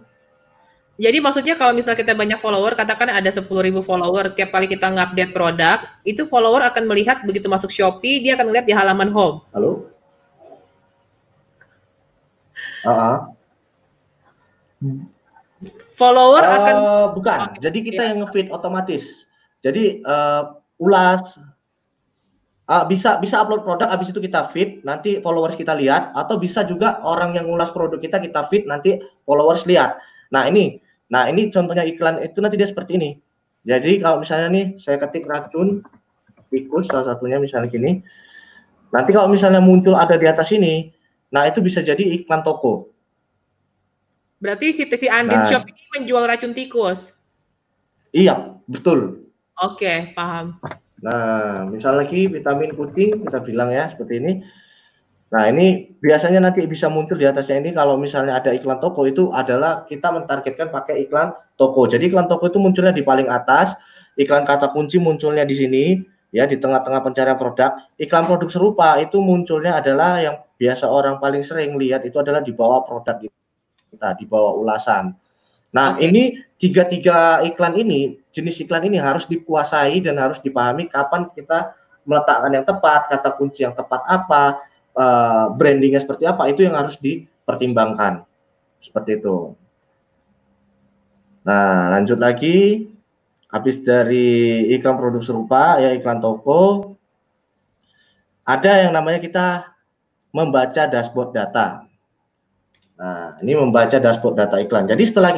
Jadi maksudnya kalau misal kita banyak follower, katakan ada 10.000 follower, tiap kali kita ngupdate produk, itu follower akan melihat begitu masuk Shopee, dia akan melihat di halaman home. Halo? Follower akan bukan. Jadi kita yang nge-feed otomatis. Jadi bisa upload produk, habis itu kita feed, nanti followers kita lihat, atau bisa juga orang yang ngulas produk kita feed, nanti followers lihat. Nah ini contohnya iklan itu nanti dia seperti ini. Jadi kalau misalnya nih saya ketik racun tikus salah satunya misalnya gini, nanti kalau misalnya muncul ada di atas ini, nah itu bisa jadi iklan toko. Berarti si Andin Shop ini menjual racun tikus? Iya, betul. Oke, paham. Nah, misal lagi vitamin kucing, kita bilang ya seperti ini. Nah, ini biasanya nanti bisa muncul di atasnya ini kalau misalnya ada iklan toko itu adalah kita mentargetkan pakai iklan toko. Jadi iklan toko itu munculnya di paling atas, iklan kata kunci munculnya di sini, ya di tengah-tengah pencarian produk. Iklan produk serupa itu munculnya adalah yang biasa orang paling sering lihat itu adalah di bawah produk kita, di bawah ulasan. Nah, ini tiga iklan ini, jenis iklan ini harus dikuasai dan harus dipahami kapan kita meletakkan yang tepat, kata kunci yang tepat apa, brandingnya seperti apa, itu yang harus dipertimbangkan. Seperti itu. Nah, lanjut lagi. Habis dari iklan produk serupa, ya iklan toko, ada yang namanya kita membaca dashboard data. Nah, ini membaca dashboard data iklan. Jadi setelah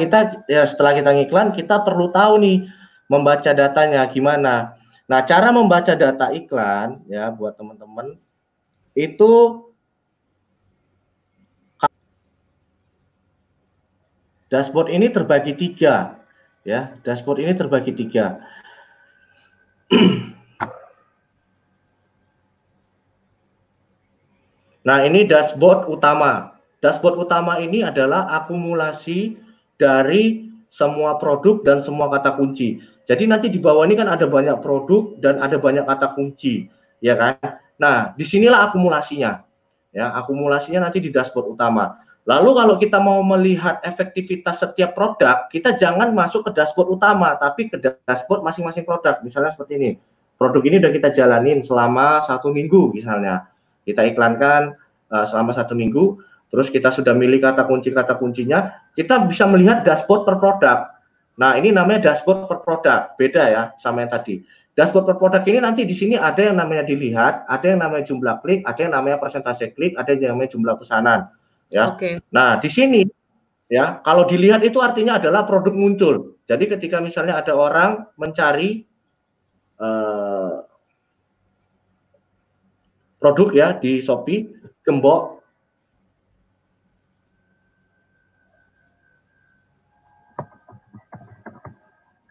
kita ngiklan, kita perlu tahu nih membaca datanya gimana. Nah, cara membaca data iklan ya buat teman-teman itu dashboard ini terbagi 3 ya. Dashboard ini terbagi 3. Nah, ini dashboard utama. Dashboard utama ini adalah akumulasi dari semua produk dan semua kata kunci. Jadi nanti di bawah ini kan ada banyak produk dan ada banyak kata kunci, ya kan? Nah, disinilah akumulasinya. Ya, akumulasinya nanti di dashboard utama. Lalu kalau kita mau melihat efektivitas setiap produk, kita jangan masuk ke dashboard utama, tapi ke dashboard masing-masing produk. Misalnya seperti ini. Produk ini udah kita jalanin selama 1 minggu misalnya. Kita iklankan selama 1 minggu, terus kita sudah milih kata kuncinya, kita bisa melihat dashboard per produk. Nah, ini namanya dashboard per produk, beda ya sama yang tadi. Dashboard per produk ini nanti di sini ada yang namanya dilihat, ada yang namanya jumlah klik, ada yang namanya persentase klik, ada yang namanya jumlah pesanan, ya. Nah, di sini ya, kalau dilihat itu artinya adalah produk muncul. Jadi ketika misalnya ada orang mencari produk ya di Shopee, gembok.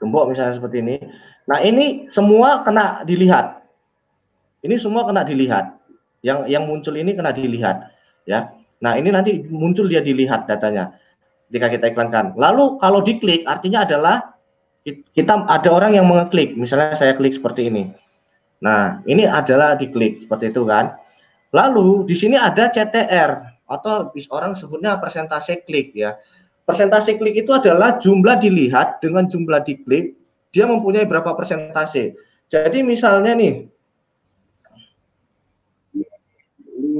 gembok misalnya seperti ini. Nah, ini semua kena dilihat. Ini semua kena dilihat. Yang muncul ini kena dilihat, ya. Nah, ini nanti muncul dia dilihat datanya ketika kita iklankan. Lalu kalau diklik artinya adalah kita ada orang yang mengeklik. Misalnya saya klik seperti ini. Nah, ini adalah diklik seperti itu kan. Lalu di sini ada CTR atau orang sebutnya persentase klik ya. Persentase klik itu adalah jumlah dilihat dengan jumlah diklik, dia mempunyai berapa persentase. Jadi misalnya nih,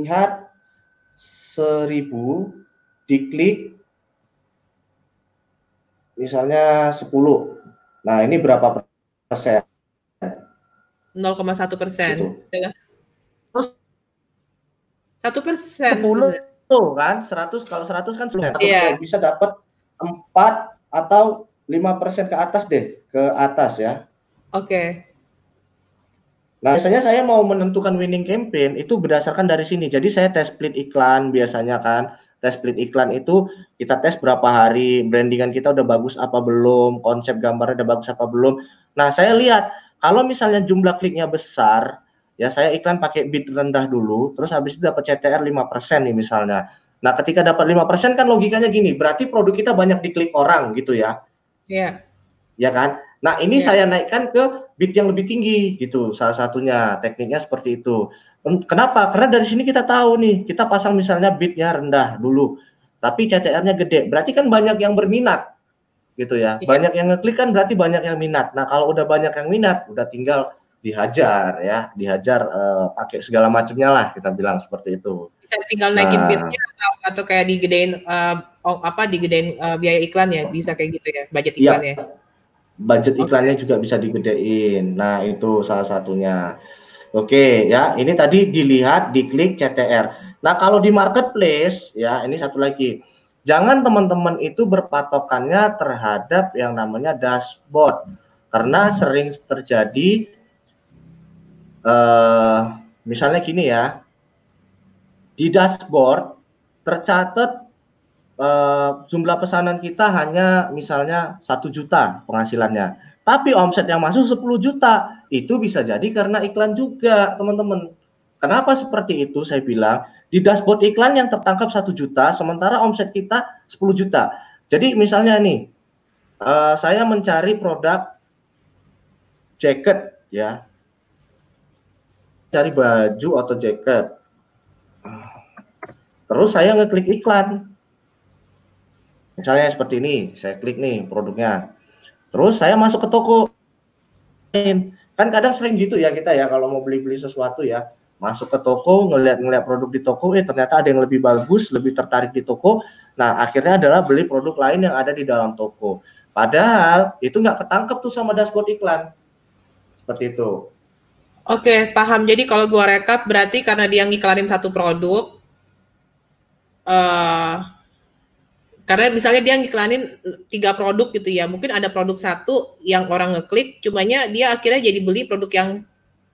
lihat 1000, diklik misalnya 10. Nah, ini berapa persen? 0,1%. Gitu. Terus 1%. 10 kan, 100 kalau 100 kan 10. Iya. Bisa dapat 4 atau 5% ke atas deh, ke atas ya. Oke. Nah, biasanya saya mau menentukan winning campaign itu berdasarkan dari sini. Jadi saya tes split iklan biasanya kan. Tes split iklan itu kita tes berapa hari, brandingan kita udah bagus apa belum, konsep gambarnya udah bagus apa belum. Nah, saya lihat kalau misalnya jumlah kliknya besar, ya saya iklan pakai bid rendah dulu, terus habis itu dapat CTR 5% nih misalnya. Nah, ketika dapat 5% kan logikanya gini, berarti produk kita banyak diklik orang gitu ya. Iya. Ya kan? Nah, ini saya naikkan ke bid yang lebih tinggi gitu. Salah satunya tekniknya seperti itu. Kenapa? Karena dari sini kita tahu nih, kita pasang misalnya bidnya rendah dulu, tapi CTR-nya gede. Berarti kan banyak yang berminat gitu ya. Iya. Banyak yang ngeklik kan berarti banyak yang minat. Nah, kalau udah banyak yang minat, udah tinggal dihajar ya, dihajar pakai segala macamnya lah, kita bilang seperti itu. Bisa tinggal naikin bidnya atau kayak digedein digedein biaya iklan ya, bisa kayak gitu ya, budget iklan ya. Budget iklannya juga bisa digedein. Nah, itu salah satunya. Oke, ya. Ini tadi dilihat, diklik CTR. Nah, kalau di marketplace, ya, ini satu lagi. Jangan teman-teman itu berpatokannya terhadap yang namanya dashboard. Karena sering terjadi, misalnya gini ya, di dashboard tercatat jumlah pesanan kita hanya misalnya 1 juta penghasilannya, tapi omset yang masuk 10 juta, itu bisa jadi karena iklan juga teman-teman. Kenapa seperti itu? Saya bilang di dashboard iklan yang tertangkap 1 juta, sementara omset kita 10 juta. Jadi misalnya nih, saya mencari produk jaket ya, cari baju atau jaket, terus saya ngeklik iklan. Misalnya seperti ini, saya klik nih produknya. Terus saya masuk ke toko. Kan kadang sering gitu ya kita ya kalau mau beli-beli sesuatu ya. Masuk ke toko, ngeliat produk di toko, ternyata ada yang lebih bagus, lebih tertarik di toko. Nah, akhirnya adalah beli produk lain yang ada di dalam toko. Padahal itu nggak ketangkep tuh sama dashboard iklan. Seperti itu. Oke, paham. Jadi kalau gua rekap berarti karena dia ngiklanin satu produk, karena misalnya dia ngiklanin 3 produk gitu ya, mungkin ada produk satu yang orang ngeklik, cumanya dia akhirnya jadi beli produk yang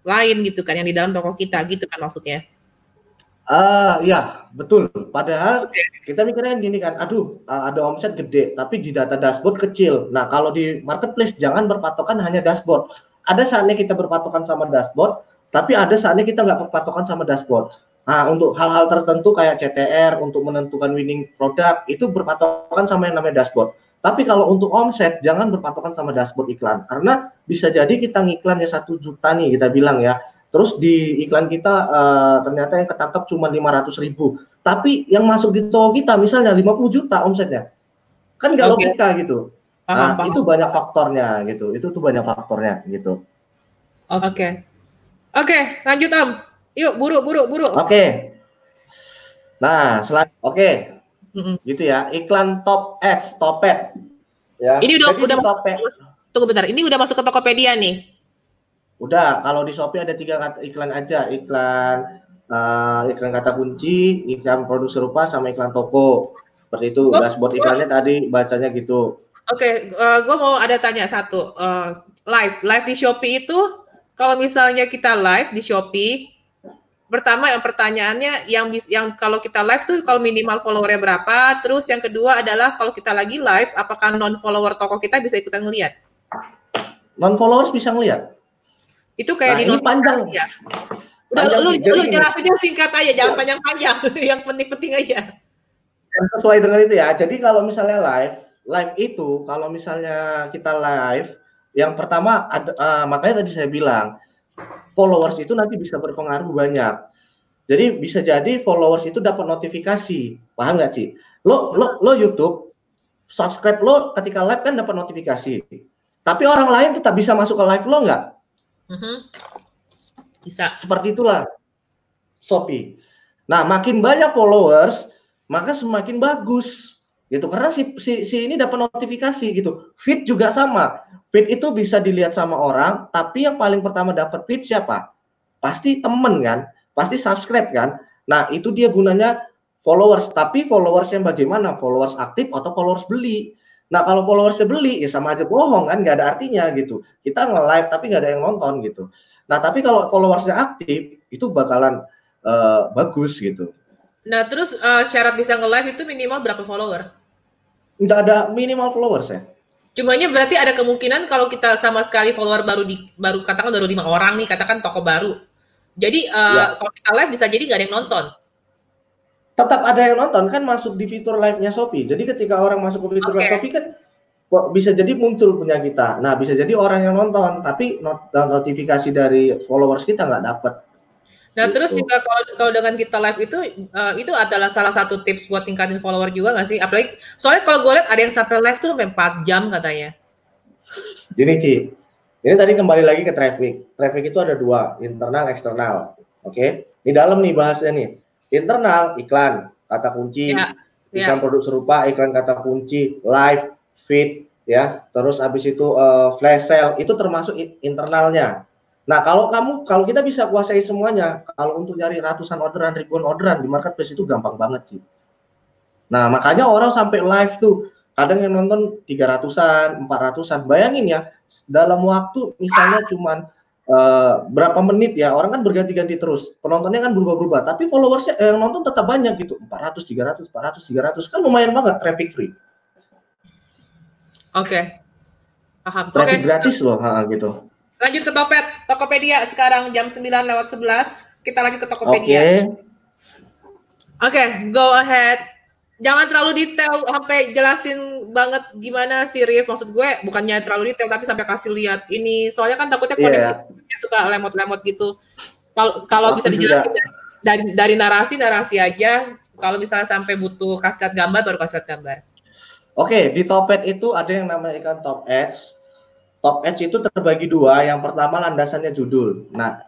lain gitu kan, yang di dalam toko kita gitu kan maksudnya? Ya betul. Padahal kita mikirnya gini kan, aduh ada omset gede, tapi di data dashboard kecil. Nah kalau di marketplace jangan berpatokan hanya dashboard. Ada saatnya kita berpatokan sama dashboard, tapi ada saatnya kita nggak berpatokan sama dashboard. Nah, untuk hal-hal tertentu kayak CTR, untuk menentukan winning produk, itu berpatokan sama yang namanya dashboard. Tapi kalau untuk omset, jangan berpatokan sama dashboard iklan. Karena bisa jadi kita ngiklan ya 1 juta nih, kita bilang ya. Terus di iklan kita ternyata yang ketangkap cuma 500.000. Tapi yang masuk di toko kita misalnya 50 juta omsetnya. Kan nggak logika gitu. Nah, itu banyak faktornya gitu. Itu tuh banyak faktornya gitu. Oke, lanjut Om. Yuk, buru. Oke. Nah, selanjutnya gitu ya. Iklan top ads, top ad. Ya. Ini udah tunggu bentar. Ini udah masuk ke Tokopedia nih. Udah, kalau di Shopee ada 3 iklan aja. Iklan kata kunci, iklan produk serupa, sama iklan toko. Seperti itu. Dashboard iklannya tadi bacanya gitu. Oke, gue mau ada tanya satu. Live di Shopee itu, kalau misalnya kita live di Shopee, pertama yang pertanyaannya yang kalau kita live tuh kalau minimal followernya berapa, terus yang kedua adalah kalau kita lagi live apakah non follower toko kita bisa ikutan ngelihat? non followers bisa ngelihat. Itu kayak di ini panjang ya. Udah lu jelasinnya singkat aja, jangan panjang-panjang. Yang penting-penting aja. Dan sesuai dengan itu ya. Jadi kalau misalnya live itu kalau misalnya kita live, yang pertama makanya tadi saya bilang followers itu nanti bisa berpengaruh banyak. Jadi bisa jadi followers itu dapat notifikasi, paham nggak sih? Lo YouTube subscribe lo ketika live kan dapat notifikasi. Tapi orang lain tetap bisa masuk ke live lo nggak? Bisa. Seperti itulah Shopee. Nah, makin banyak followers, maka semakin bagus gitu. Karena si ini dapat notifikasi gitu. Feed juga sama. Feed itu bisa dilihat sama orang, tapi yang paling pertama dapat feed siapa? Pasti temen kan? Pasti subscribe kan? Nah, itu dia gunanya followers. Tapi followers yang bagaimana? Followers aktif atau followers beli? Nah, kalau followersnya beli, ya sama aja bohong kan? Nggak ada artinya gitu. Kita nge-live tapi nggak ada yang nonton gitu. Nah, tapi kalau followersnya aktif, itu bakalan bagus gitu. Nah, terus syarat bisa nge-live itu minimal berapa follower? Nggak ada minimal followers ya. Cumanya berarti ada kemungkinan kalau kita sama sekali follower baru katakan baru 5 orang nih, katakan toko baru. Jadi kalau kita live bisa jadi nggak ada yang nonton. Tetap ada yang nonton kan, masuk di fitur live-nya Shopee. Jadi ketika orang masuk ke fitur live Shopee kan bisa jadi muncul punya kita. Nah, bisa jadi orang yang nonton tapi notifikasi dari followers kita nggak dapat. Nah, gitu. Terus juga kalau dengan kita live itu adalah salah satu tips buat tingkatin follower juga nggak sih? Apalagi soalnya kalau gue lihat ada yang sampai live tuh sampai 4 jam katanya. Gini Ci, ini tadi kembali lagi ke traffic. Traffic itu ada 2, internal, eksternal. Oke, di dalam nih bahasnya nih. Internal, iklan, kata kunci, iklan produk serupa, iklan kata kunci, live, feed, ya. Terus habis itu flash sale, itu termasuk internalnya. Nah, kalau kita bisa kuasai semuanya, kalau untuk nyari ratusan orderan, ribuan orderan di marketplace itu gampang banget sih. Nah, makanya orang sampai live tuh, kadang yang nonton 300-an, 400-an. Bayangin ya, dalam waktu misalnya cuman berapa menit ya, orang kan berganti-ganti terus. Penontonnya kan berubah-ubah, tapi followersnya yang nonton tetap banyak gitu. 400, 300, 400, 300. Kan lumayan banget traffic free. Oke. Paham. Traffic gratis loh, gitu. Lanjut ke Tokopedia sekarang jam 9:11. Kita lanjut ke Tokopedia. Oke, go ahead. Jangan terlalu detail sampai jelasin banget gimana sih Rif, maksud gue bukannya terlalu detail tapi sampai kasih lihat ini, soalnya kan takutnya koneksinya suka lemot-lemot gitu. Kalau bisa dijelasin dari narasi aja, kalau misalnya sampai butuh kasih lihat gambar baru kasih lihat gambar. Oke, di Topet itu ada yang namanya ikan top edge. Top edge itu terbagi 2, yang pertama landasannya judul. Nah,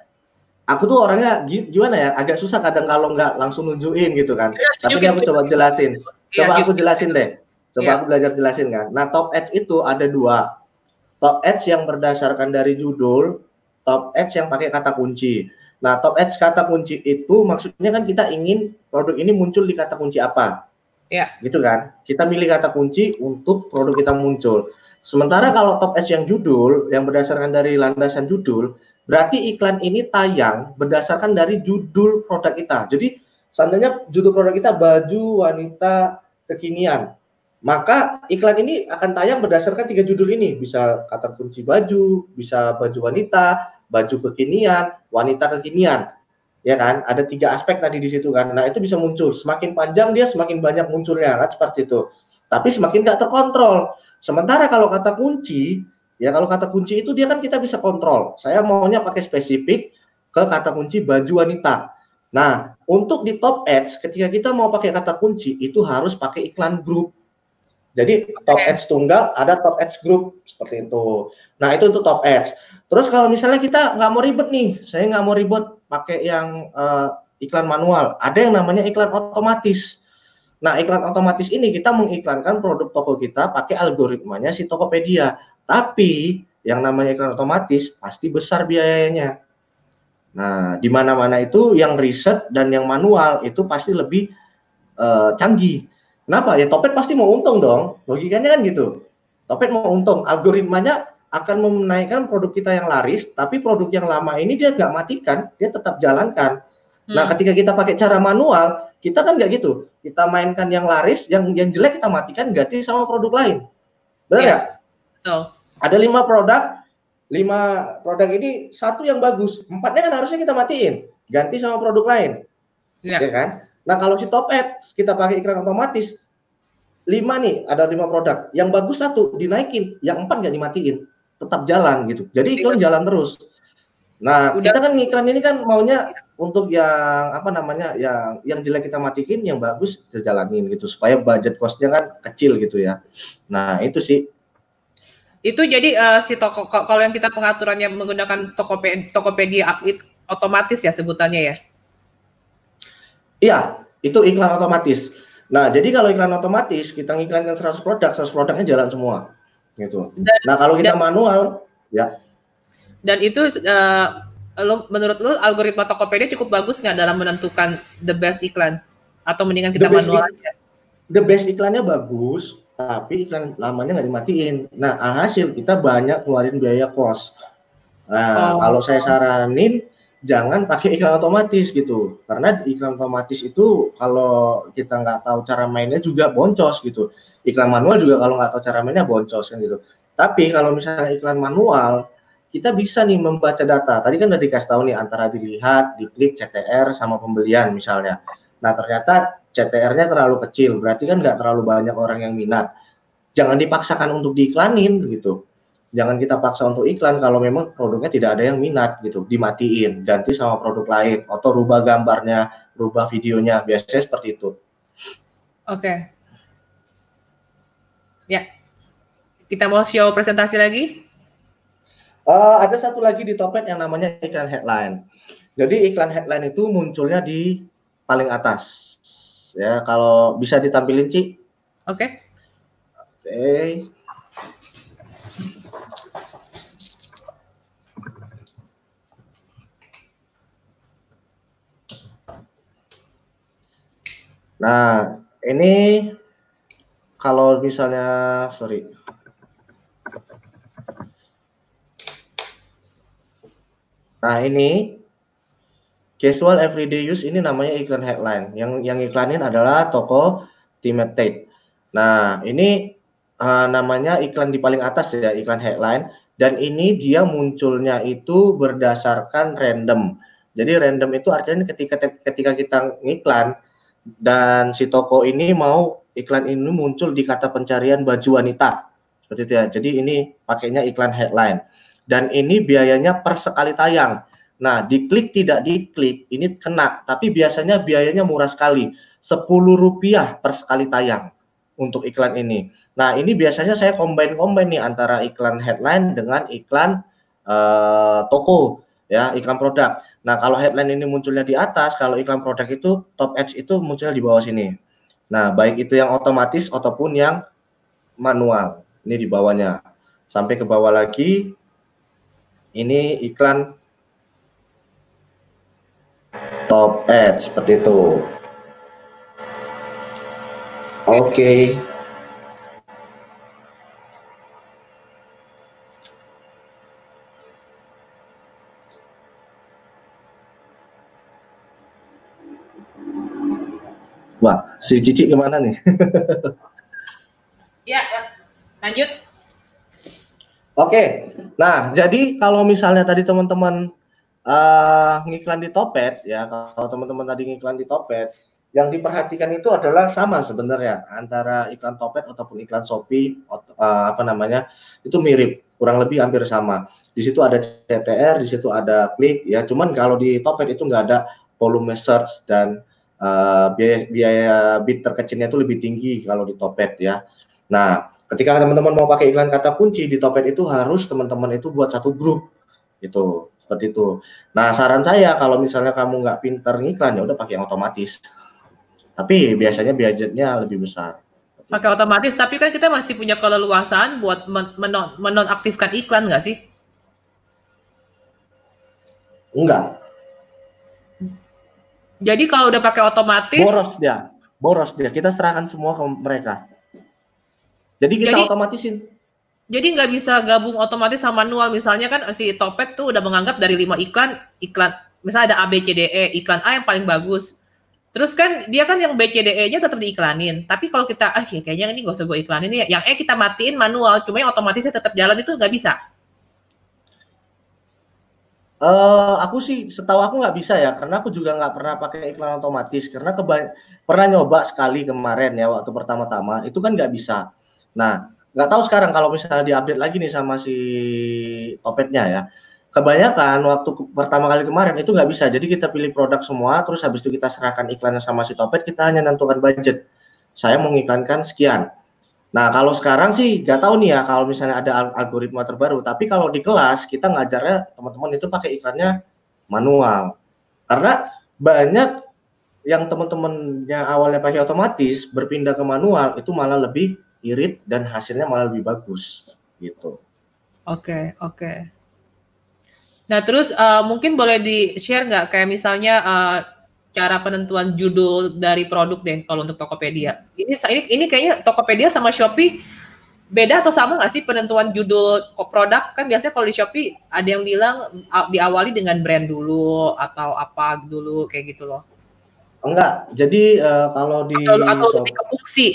aku tuh orangnya gimana ya, agak susah kadang kalau nggak langsung nunjukin gitu kan. Tapi aku coba jelasin. Aku jelasin deh. Aku belajar jelasin kan. Nah, top edge itu ada 2. Top edge yang berdasarkan dari judul, top edge yang pakai kata kunci. Nah, top edge kata kunci itu maksudnya kan kita ingin produk ini muncul di kata kunci apa. Ya. Gitu kan. Kita milih kata kunci untuk produk kita muncul. Sementara kalau top edge yang judul, yang berdasarkan dari landasan judul, berarti iklan ini tayang berdasarkan dari judul produk kita. Jadi seandainya judul produk kita baju wanita kekinian, maka iklan ini akan tayang berdasarkan 3 judul ini. Bisa kata kunci baju, bisa baju wanita, baju kekinian, wanita kekinian. Ya kan? Ada 3 aspek tadi di situ kan. Nah, itu bisa muncul. Semakin panjang dia semakin banyak munculnya kan, seperti itu. Tapi semakin nggak terkontrol. Sementara kalau kata kunci, ya kalau kata kunci itu dia kan kita bisa kontrol. Saya maunya pakai spesifik ke kata kunci baju wanita. Nah, untuk di top edge ketika kita mau pakai kata kunci itu harus pakai iklan grup. Jadi top edge tunggal ada top edge group seperti itu. Nah, itu untuk top edge. Terus kalau misalnya kita nggak mau ribet nih, saya nggak mau ribet pakai yang iklan manual. Ada yang namanya iklan otomatis. Nah, iklan otomatis ini kita mengiklankan produk toko kita pakai algoritmanya si Tokopedia. Tapi yang namanya iklan otomatis pasti besar biayanya. Nah, di mana-mana itu yang riset dan yang manual itu pasti lebih canggih. Kenapa? Ya Topet pasti mau untung dong. Logikanya kan gitu. Topet mau untung. Algoritmanya akan menaikkan produk kita yang laris, tapi produk yang lama ini dia nggak matikan, dia tetap jalankan. Nah, ketika kita pakai cara manual, kita kan nggak gitu. Kita mainkan yang laris, yang jelek kita matikan, ganti sama produk lain. Benar nggak? Betul. Ada 5 produk produk ini satu yang bagus, 4-nya kan harusnya kita matiin, ganti sama produk lain, ya kan? Nah kalau si top ads kita pakai iklan otomatis, 5 nih, ada 5 produk, yang bagus satu dinaikin, yang 4 nggak dimatiin, tetap jalan gitu. Jadi iklan jalan terus. Nah kita kan iklan ini kan maunya untuk yang apa namanya, yang jelek kita matiin, yang bagus kita jalanin gitu, supaya budget cost-nya kan kecil gitu ya. Nah itu sih. Itu jadi si toko, kalau yang kita pengaturannya menggunakan Tokopedia otomatis ya sebutannya ya? Iya, itu iklan otomatis. Nah, jadi kalau iklan otomatis kita ngiklankan 100 produknya jalan semua. Gitu. Nah, kalau kita manual ya. Dan itu menurut lu algoritma Tokopedia cukup bagus nggak dalam menentukan the best iklan? Atau mendingan kita manual aja? The best iklannya bagus, tapi iklan lamanya nggak dimatiin. Nah, alhasil kita banyak keluarin biaya kos. Nah, kalau saya saranin jangan pakai iklan otomatis gitu, karena iklan otomatis itu kalau kita nggak tahu cara mainnya juga boncos gitu. Iklan manual juga kalau nggak tahu cara mainnya boncos kan gitu. Tapi kalau misalnya iklan manual, kita bisa nih membaca data. Tadi kan udah dikasih tahu nih antara dilihat, diklik CTR sama pembelian misalnya. Nah ternyata CTR-nya terlalu kecil, berarti kan nggak terlalu banyak orang yang minat. Jangan dipaksakan untuk diiklanin gitu. Jangan kita paksa untuk iklan kalau memang produknya tidak ada yang minat gitu, dimatiin, ganti sama produk lain, atau rubah gambarnya, rubah videonya, biasanya seperti itu. Oke. Ya, kita mau show presentasi lagi? Ada satu lagi di Topet yang namanya iklan headline. Jadi iklan headline itu munculnya di paling atas. Ya, kalau bisa ditampilin, Ci. Oke. Oke. Nah, ini kalau misalnya, sorry. Nah, ini casual everyday use ini namanya iklan headline. Yang iklanin adalah toko Timete. Nah, ini namanya iklan di paling atas ya, iklan headline. Dan ini dia munculnya itu berdasarkan random. Jadi random itu artinya ketika kita ngiklan dan si toko ini mau iklan ini muncul di kata pencarian baju wanita. Seperti itu ya. Jadi ini pakainya iklan headline. Dan ini biayanya per sekali tayang. Nah, diklik tidak diklik ini kena, tapi biasanya biayanya murah sekali. Rp10 per sekali tayang untuk iklan ini. Nah, ini biasanya saya combine nih antara iklan headline dengan iklan toko ya, iklan produk. Nah, kalau headline ini munculnya di atas, kalau iklan produk itu top ads itu munculnya di bawah sini. Nah, baik itu yang otomatis ataupun yang manual. Ini di bawahnya. Sampai ke bawah lagi ini iklan top ads seperti itu. Oke. Wah, si Cici kemana nih? Ya, lanjut. Oke, nah jadi kalau misalnya tadi teman-teman ngiklan di Topet ya, kalau teman-teman tadi ngiklan di Topet, yang diperhatikan itu adalah sama sebenarnya antara iklan Topet ataupun iklan Shopee, apa namanya, itu mirip, kurang lebih hampir sama. Di situ ada CTR, di situ ada klik ya, cuman kalau di Topet itu nggak ada volume search dan biaya bid terkecilnya itu lebih tinggi kalau di Topet ya. Nah, ketika teman-teman mau pakai iklan kata kunci di Topet itu harus teman-teman itu buat satu grup gitu, seperti itu. Nah, saran saya kalau misalnya kamu nggak pinter ngiklan ya udah pakai yang otomatis. Tapi biasanya budgetnya lebih besar. Pakai otomatis, tapi kan kita masih punya keleluasaan buat menonaktifkan iklan nggak sih? Enggak. Jadi kalau udah pakai otomatis, boros dia. Kita serahkan semua ke mereka. Jadi kita otomatisin. Jadi nggak bisa gabung otomatis sama manual. Misalnya kan si Topet tuh udah menganggap dari 5 iklan, misalnya ada A, B, C, D, E, iklan A yang paling bagus. Terus kan dia kan yang B, C, D, E-nya tetap diiklanin. Tapi kalau kita, kayaknya ini nggak usah gue iklanin ya. Yang E kita matiin manual, cuma yang otomatisnya tetap jalan itu nggak bisa. Aku sih setahu aku nggak bisa ya, karena aku juga nggak pernah pakai iklan otomatis, karena pernah nyoba sekali kemarin ya waktu pertama-tama, itu kan nggak bisa. Nah, nggak tahu sekarang kalau misalnya diupdate lagi nih sama si Topetnya ya. Kebanyakan waktu pertama kali kemarin itu nggak bisa, jadi kita pilih produk semua, terus habis itu kita serahkan iklannya sama si Topet, kita hanya nentukan budget. Saya mengiklankan sekian. Nah, kalau sekarang sih nggak tahu nih ya kalau misalnya ada algoritma terbaru, tapi kalau di kelas kita ngajarnya teman-teman itu pakai iklannya manual. Karena banyak yang teman-temannya awalnya pakai otomatis berpindah ke manual itu malah lebih irit dan hasilnya malah lebih bagus gitu. Oke, oke. Nah, terus mungkin boleh di-share nggak kayak misalnya cara penentuan judul dari produk deh kalau untuk Tokopedia. Ini kayaknya Tokopedia sama Shopee beda atau sama nggak sih penentuan judul produk? Kan biasanya kalau di Shopee ada yang bilang diawali dengan brand dulu atau apa dulu kayak gitu loh. Enggak, jadi kalau di atau lebih ke fungsi.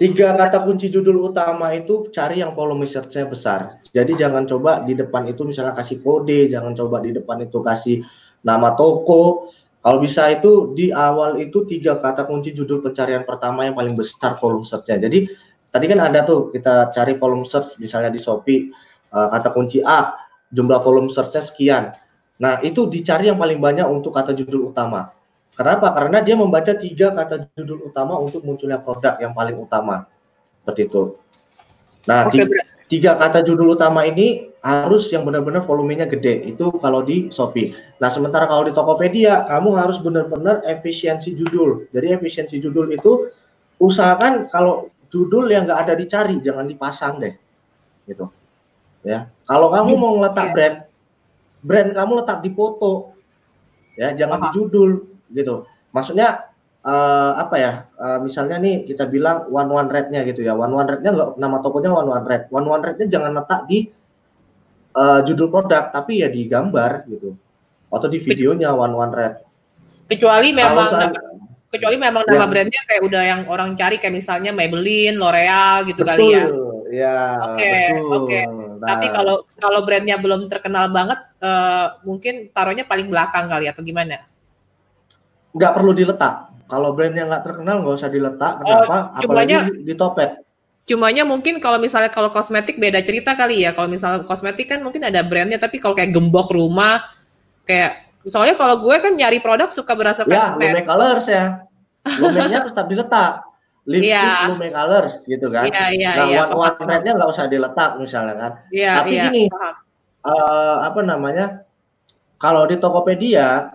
3 kata kunci judul utama itu cari yang volume search-nya besar. Jadi jangan coba di depan itu misalnya kasih kode, jangan coba di depan itu kasih nama toko. Kalau bisa itu di awal itu 3 kata kunci judul pencarian pertama yang paling besar volume search-nya. Jadi tadi kan ada tuh kita cari volume search misalnya di Shopee kata kunci A, jumlah volume search-nya sekian. Nah, itu dicari yang paling banyak untuk kata judul utama. Kenapa? Karena dia membaca 3 kata judul utama untuk munculnya produk yang paling utama. Seperti itu. Nah, 3 kata judul utama ini harus yang benar-benar volumenya gede. Itu kalau di Shopee. Nah, sementara kalau di Tokopedia, kamu harus benar-benar efisiensi judul. Jadi efisiensi judul itu usahakan kalau judul yang nggak ada dicari, jangan dipasang deh. Gitu. Ya. Kalau kamu mau ngeletak brand kamu letak di foto. Ya, jangan di judul. Gitu, maksudnya apa ya? Misalnya nih kita bilang one red-nya gitu ya, one red-nya nggak nama tokonya one red-nya jangan letak di judul produk, tapi ya di gambar gitu, atau di videonya one red. Kecuali memang nama brandnya kayak udah yang orang cari kayak misalnya Maybelline, L'Oreal gitu. Betul, kali ya. Ya. Oke. Nah, tapi kalau brandnya belum terkenal banget, mungkin taruhnya paling belakang kali atau gimana? Nggak perlu diletak. Kalau brandnya nggak terkenal nggak usah diletak. Kenapa? Apalagi di Topet. Cumanya mungkin kalau misalnya kalau kosmetik beda cerita kali ya. Kalau misalnya kosmetik kan mungkin ada brandnya, tapi kalau kayak gembok rumah, kayak soalnya kalau gue kan nyari produk suka berdasarkan ya, Lume Colors ya. Lumenya tetap diletak. Lipstick Lume Colors gitu kan. Nah, one red-nya nggak usah diletak misalnya kan. Tapi gini, apa namanya? Kalau di Tokopedia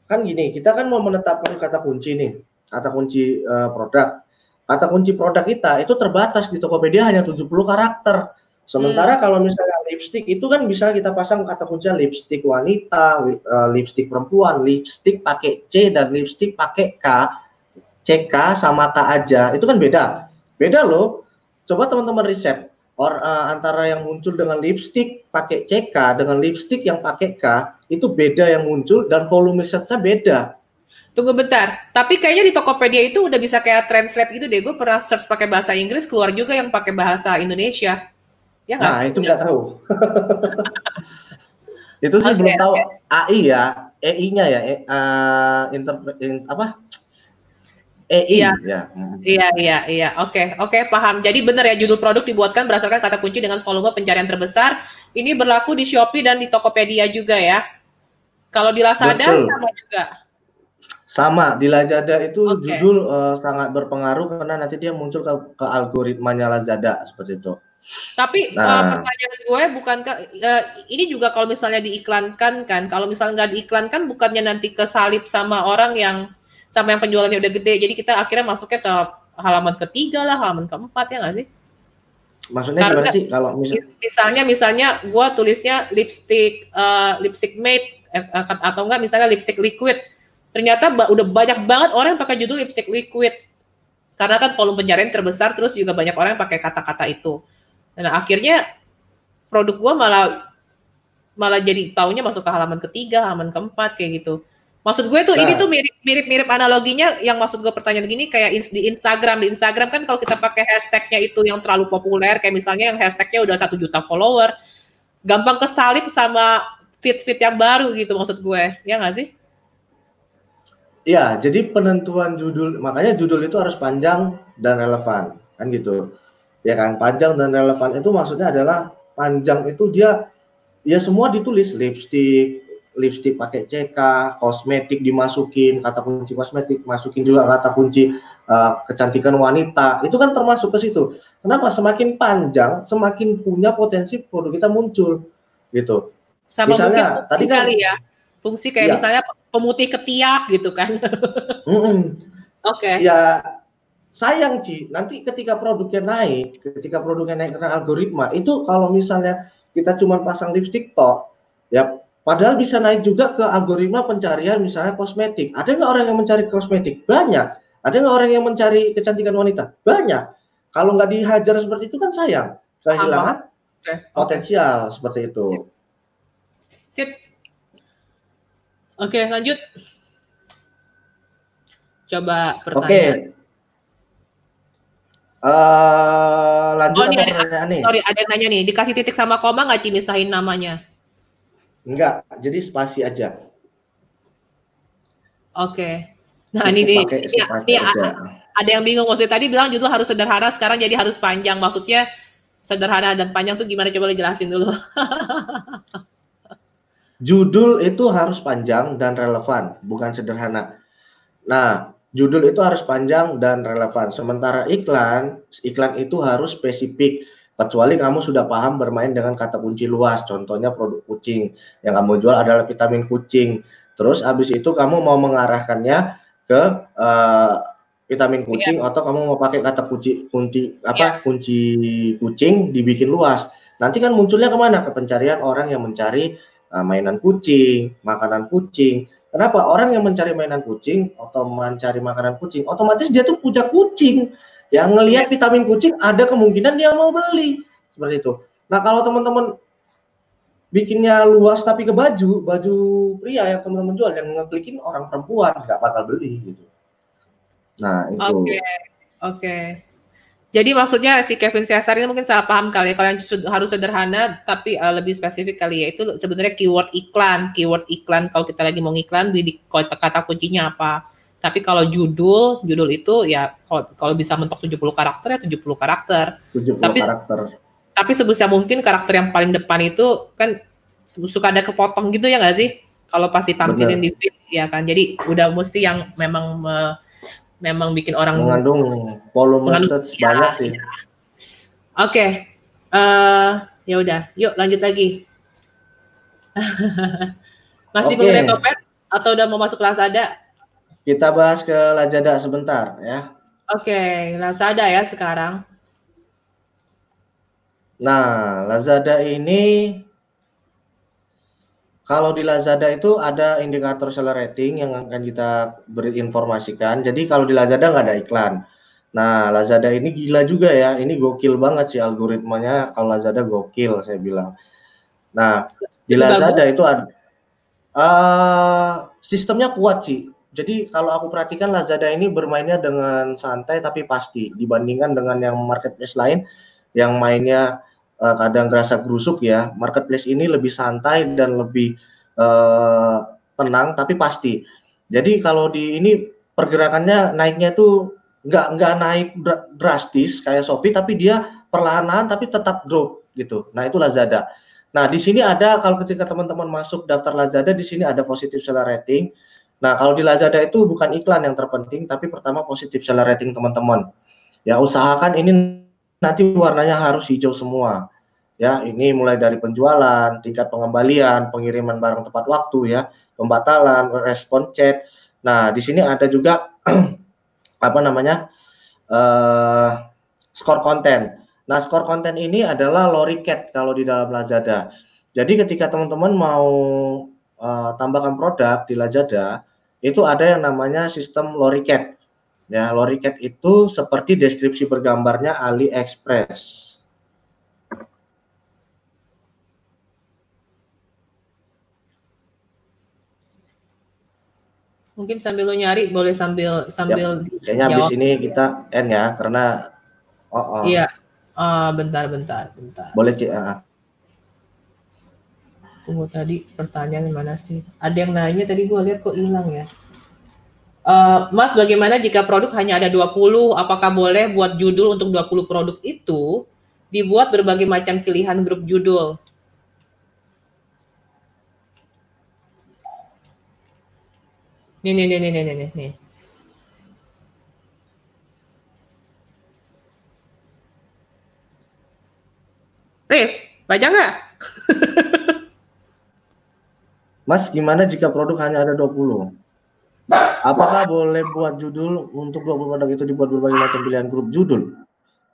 kan gini, kita kan mau menetapkan kata kunci nih, kata kunci produk. Kata kunci produk kita itu terbatas di Tokopedia hanya 70 karakter. Sementara kalau misalnya lipstick itu kan bisa kita pasang kata kuncinya lipstick wanita, lipstick perempuan, lipstick pakai C dan lipstick pakai K. CK sama K aja, itu kan beda. Beda loh. Coba teman-teman riset. Antara yang muncul dengan lipstick pakai CK dengan lipstick yang pakai K itu beda yang muncul dan volume search-nya beda. Tunggu bentar, tapi kayaknya di Tokopedia itu udah bisa kayak translate gitu deh. Gue pernah search pakai bahasa Inggris, keluar juga yang pakai bahasa Indonesia. Ya nggak sih? Nah, itu nggak tahu. Itu sih belum tahu. AI ya, EI-nya ya, apa? EI ya. Iya. Oke, paham. Jadi benar ya, judul produk dibuatkan berdasarkan kata kunci dengan volume pencarian terbesar. Ini berlaku di Shopee dan di Tokopedia juga ya. Kalau di Lazada sama juga. Sama, di Lazada itu judul sangat berpengaruh karena nanti dia muncul ke algoritmanya Lazada seperti itu. Tapi pertanyaan gue ini juga kalau misalnya diiklankan kan, kalau misalnya nggak diiklankan bukannya nanti kesalip sama orang yang sama yang penjualannya udah gede, jadi kita akhirnya masuknya ke halaman ketiga lah, halaman keempat, ya nggak sih? Maksudnya gimana sih? Kalau misalnya gue tulisnya lipstick matte atau enggak misalnya lipstick liquid, ternyata udah banyak banget orang yang pakai judul lipstick liquid karena kan volume pencarian terbesar, terus juga banyak orang yang pakai kata-kata itu. Nah akhirnya produk gue malah jadi taunya masuk ke halaman ketiga, halaman keempat kayak gitu. Maksud gue tuh ini tuh mirip analoginya, yang maksud gue pertanyaan gini kayak di Instagram kan kalau kita pakai hashtagnya itu yang terlalu populer, kayak misalnya yang hashtagnya udah 1 juta follower, gampang kesalip sama fit yang baru gitu maksud gue, ya nggak sih? Iya, jadi penentuan judul, makanya judul itu harus panjang dan relevan, kan gitu. Ya kan, panjang dan relevan itu maksudnya adalah panjang itu dia ya semua ditulis, lipstick pakai CK, kosmetik dimasukin, kata kunci kosmetik, masukin juga kata kunci kecantikan wanita, itu kan termasuk ke situ. Kenapa? Semakin panjang, semakin punya potensi produk kita muncul, gitu. Sama mungkin Misalnya, fungsi tadi kan, kali ya, fungsi kayak ya, misalnya pemutih ketiak gitu kan. Oke. ya sayang Ci, nanti ketika produknya naik karena algoritma, itu kalau misalnya kita cuma pasang lipstick tok, ya padahal bisa naik juga ke algoritma pencarian misalnya kosmetik. Ada nggak orang yang mencari kosmetik? Banyak. Ada nggak orang yang mencari kecantikan wanita? Banyak. Kalau nggak dihajar seperti itu kan sayang, Paham. kehilangan potensial seperti itu. Sip. Oke, lanjut. Coba pertanyaan. Lanjut apa pertanyaan nih? Sorry, ada yang nanya nih, dikasih titik sama koma nggak Ci misahin namanya? Enggak, jadi spasi aja. Oke. Nah, ini ada yang bingung, maksudnya tadi bilang judul harus sederhana, sekarang jadi harus panjang. Maksudnya sederhana dan panjang tuh gimana? Coba lo jelasin dulu. Judul itu harus panjang dan relevan, bukan sederhana. Nah, judul itu harus panjang dan relevan. Sementara iklan itu harus spesifik. Kecuali kamu sudah paham bermain dengan kata kunci luas. Contohnya produk kucing. Yang kamu jual adalah vitamin kucing. Terus habis itu kamu mau mengarahkannya ke vitamin kucing, atau kamu mau pakai kata kunci kucing dibikin luas. Nanti kan munculnya kemana? Ke pencarian orang yang mencari mainan kucing, makanan kucing. Kenapa? Orang yang mencari mainan kucing atau mencari makanan kucing, otomatis dia tuh punya kucing. Yang ngelihat vitamin kucing, ada kemungkinan dia mau beli. Seperti itu. Nah, kalau teman-teman bikinnya luas tapi ke baju pria yang teman-teman jual, yang ngeklikin orang perempuan, nggak bakal beli gitu. Nah, itu. Oke. Jadi maksudnya si Kevin Caesar ini mungkin salah paham kali ya, kalau yang harus sederhana tapi lebih spesifik kali ya, itu sebenarnya keyword iklan kalau kita lagi mau ngiklan di kata kuncinya apa. Tapi kalau judul itu ya kalau bisa mentok 70 karakter ya 70 karakter. 70 karakter. Tapi sebisa mungkin karakter yang paling depan itu kan suka ada kepotong gitu ya nggak sih? Kalau pas ditampilin di feed ya kan. Jadi udah mesti yang memang bikin orang mengandung volume banyak sih. Oke. Ya udah, yuk lanjut lagi. Masih mengenai Topet atau udah mau masuk Lazada? Kita bahas ke Lazada sebentar ya. Oke, Lazada ya sekarang. Nah, Lazada ini, kalau di Lazada itu ada indikator seller rating yang akan kita beri informasikan. Jadi kalau di Lazada nggak ada iklan. Nah, Lazada ini gila juga ya. Ini gokil banget sih algoritmanya. Kalau Lazada gokil, saya bilang. Nah, di Lazada itu ada sistemnya kuat sih. Jadi kalau aku perhatikan Lazada ini bermainnya dengan santai tapi pasti dibandingkan dengan yang marketplace lain yang mainnya kadang terasa gerusuk ya. Marketplace ini lebih santai dan lebih tenang tapi pasti. Jadi kalau di ini pergerakannya naiknya itu nggak naik drastis kayak Shopee, tapi dia perlahan-lahan tapi tetap drop gitu. Nah, itu Lazada. Nah, di sini ada, kalau ketika teman-teman masuk daftar Lazada, di sini ada positive seller rating. Nah, kalau di Lazada itu bukan iklan yang terpenting, tapi pertama positive seller rating teman-teman. Ya, usahakan ini nanti warnanya harus hijau semua. Ya, ini mulai dari penjualan, tingkat pengembalian, pengiriman barang tepat waktu ya, pembatalan, respon chat. Nah, di sini ada juga apa namanya? Skor konten. Nah, skor konten ini adalah loricat kalau di dalam Lazada. Jadi ketika teman-teman mau tambahkan produk di Lazada, itu ada yang namanya sistem loricat. Ya, loricat itu seperti deskripsi bergambarnya AliExpress. Mungkin sambil lo nyari, boleh sambil kayaknya habis ini kita end ya, karena iya. Bentar. Boleh, Ci. Tunggu tadi pertanyaan mana sih? Ada yang nanya tadi gue lihat kok hilang ya. Mas, bagaimana jika produk hanya ada 20? Apakah boleh buat judul untuk 20 produk itu dibuat berbagai macam pilihan grup judul? Nih. Rif, baca nggak? Mas, gimana jika produk hanya ada 20? Apakah boleh buat judul untuk 20 produk itu dibuat berbagai macam pilihan grup judul?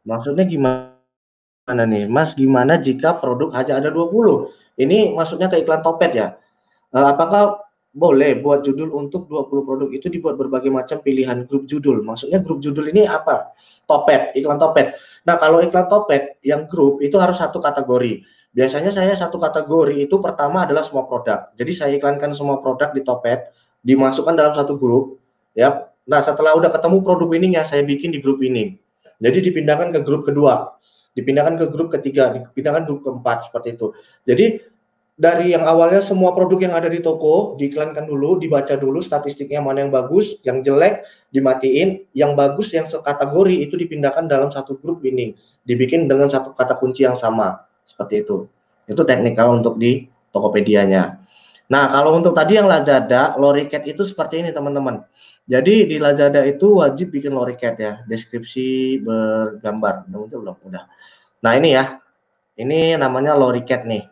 Maksudnya gimana nih? Mas, gimana jika produk hanya ada 20? Ini maksudnya ke iklan Topet ya? Apakah boleh buat judul untuk 20 produk itu dibuat berbagai macam pilihan grup judul? Maksudnya grup judul ini apa? Topet, iklan Topet. Nah, kalau iklan Topet yang grup itu harus satu kategori. Biasanya saya satu kategori itu pertama adalah semua produk. Jadi saya iklankan semua produk di Topet, dimasukkan dalam satu grup, ya. Nah, setelah udah ketemu produk winningnya, saya bikin di grup winning. Jadi dipindahkan ke grup kedua, dipindahkan ke grup ketiga, dipindahkan grup keempat, seperti itu. Jadi dari yang awalnya semua produk yang ada di toko diiklankan dulu, dibaca dulu statistiknya mana yang bagus, yang jelek dimatiin, yang bagus yang sekategori itu dipindahkan dalam satu grup winning, dibikin dengan satu kata kunci yang sama, seperti itu. Itu teknikal untuk di Tokopedia-nya. Nah, kalau untuk tadi yang Lazada, Loricat itu seperti ini teman-teman. Jadi di Lazada itu wajib bikin Loricat ya, deskripsi bergambar. Udah muncul belum? Udah. Nah ini ya, ini namanya Loricat nih.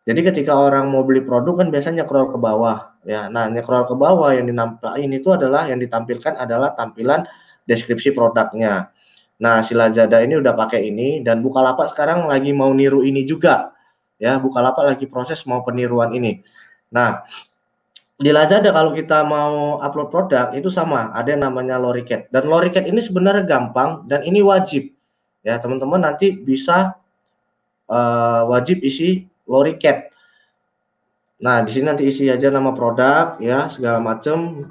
Jadi ketika orang mau beli produk kan biasanya scroll ke bawah ya. Nah, scroll ke bawah yang dinampilkan itu adalah yang ditampilkan adalah tampilan deskripsi produknya. Nah, si Lazada ini udah pakai ini dan Bukalapak sekarang lagi mau niru ini juga. Ya, Bukalapak lagi proses mau peniruan ini. Nah, di Lazada kalau kita mau upload produk itu sama, ada yang namanya Loricat. Dan Loricat ini sebenarnya gampang dan ini wajib. Ya, teman-teman nanti bisa wajib isi Loricat. Nah, di sini nanti isi aja nama produk ya, segala macam.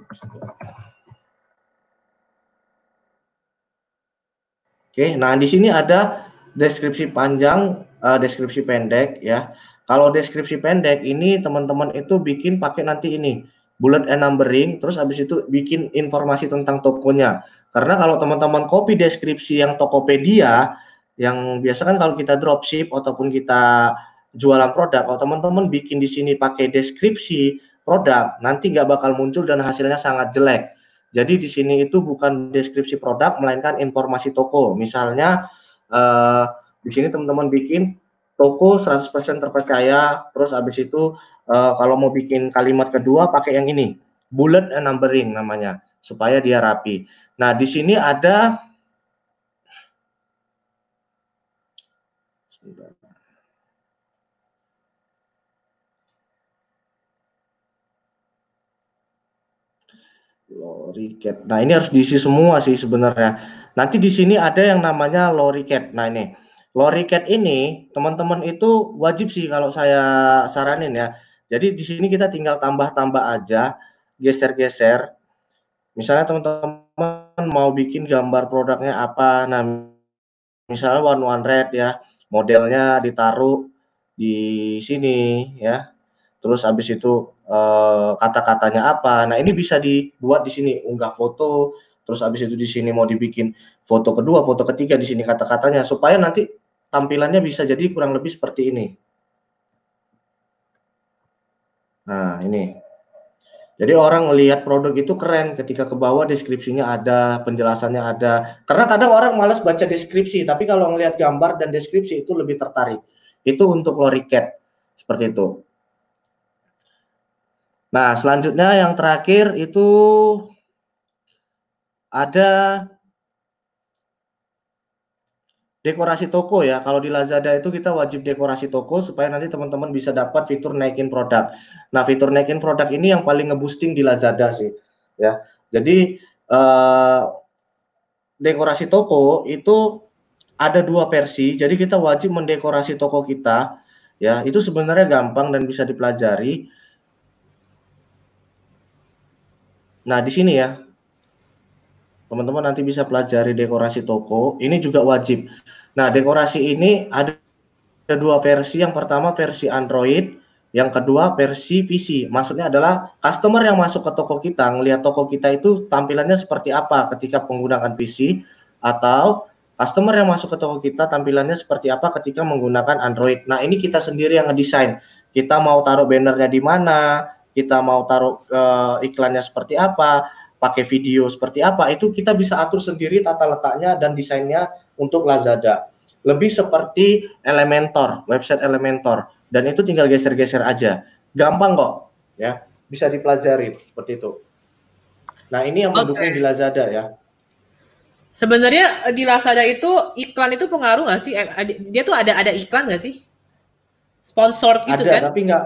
Oke, nah di sini ada deskripsi panjang, deskripsi pendek ya. Kalau deskripsi pendek ini teman-teman itu bikin pakai nanti ini bullet and numbering, terus habis itu bikin informasi tentang tokonya. Karena kalau teman-teman copy deskripsi yang Tokopedia, yang biasa kan kalau kita dropship ataupun kita jualan produk, kalau teman-teman bikin di sini pakai deskripsi produk, nanti nggak bakal muncul dan hasilnya sangat jelek. Jadi di sini itu bukan deskripsi produk, melainkan informasi toko. Misalnya di sini teman-teman bikin toko 100% terpercaya, terus habis itu kalau mau bikin kalimat kedua pakai yang ini, bullet and numbering namanya, supaya dia rapi. Nah, di sini ada Loricat. Nah, ini harus diisi semua sih sebenarnya. Nanti di sini ada yang namanya Loricat. Nah, ini Loricat ini teman-teman itu wajib sih kalau saya saranin ya. Jadi di sini kita tinggal tambah-tambah aja, geser-geser. Misalnya teman-teman mau bikin gambar produknya apa. Nah, misalnya one red ya, modelnya ditaruh di sini ya. Terus habis itu kata-katanya apa. Nah, ini bisa dibuat di sini, unggah foto, terus habis itu di sini mau dibikin foto kedua, foto ketiga, di sini kata-katanya supaya nanti tampilannya bisa jadi kurang lebih seperti ini. Nah, ini. Jadi orang melihat produk itu keren ketika ke bawah deskripsinya ada, penjelasannya ada. Karena kadang orang malas baca deskripsi, tapi kalau melihat gambar dan deskripsi itu lebih tertarik. Itu untuk Loricat. Seperti itu. Nah, selanjutnya yang terakhir itu ada dekorasi toko ya. Kalau di Lazada itu kita wajib dekorasi toko supaya nanti teman-teman bisa dapat fitur naikin produk. Nah, fitur naikin produk ini yang paling ngeboosting di Lazada sih, ya. Jadi dekorasi toko itu ada dua versi. Jadi kita wajib mendekorasi toko kita, ya. Itu sebenarnya gampang dan bisa dipelajari. Nah, di sini ya. Teman-teman nanti bisa pelajari dekorasi toko. Ini juga wajib. Nah, dekorasi ini ada dua versi. Yang pertama versi Android, Yang kedua versi PC, maksudnya adalah customer yang masuk ke toko kita, ngelihat toko kita itu tampilannya seperti apa ketika menggunakan PC, atau customer yang masuk ke toko kita tampilannya seperti apa ketika menggunakan Android. Nah ini kita sendiri yang ngedesain, kita mau taruh bannernya di mana, kita mau taruh iklannya seperti apa, pakai video seperti apa, itu kita bisa atur sendiri tata letaknya dan desainnya untuk Lazada. Lebih seperti Elementor, website Elementor. Dan itu tinggal geser-geser aja, gampang kok ya, bisa dipelajari seperti itu. Nah ini yang mendukung di Lazada ya. Sebenarnya di Lazada itu iklan itu pengaruh nggak sih? Dia tuh ada iklan nggak sih? Sponsor gitu ada, kan? tapi nggak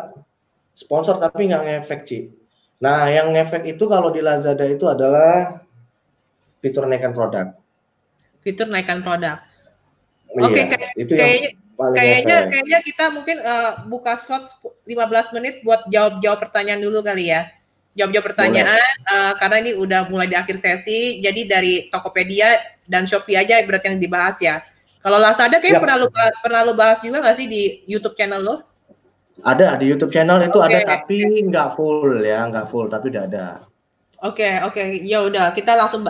sponsor, tapi nggak ngefek Ci. Nah yang ngefek itu kalau di Lazada itu adalah fitur naikkan produk. Fitur naikkan produk. Iya, Oke, itu yang paling kayaknya kita mungkin buka slot 15 menit buat jawab pertanyaan dulu kali ya. Jawab pertanyaan karena ini udah mulai di akhir sesi. Jadi dari Tokopedia dan Shopee aja berarti yang dibahas ya. Kalau Lazada kayak pernah lu bahas juga nggak sih di YouTube channel lo? Ada di YouTube channel itu ada, tapi nggak full ya, nggak full tapi udah ada. Oke, ya udah kita langsung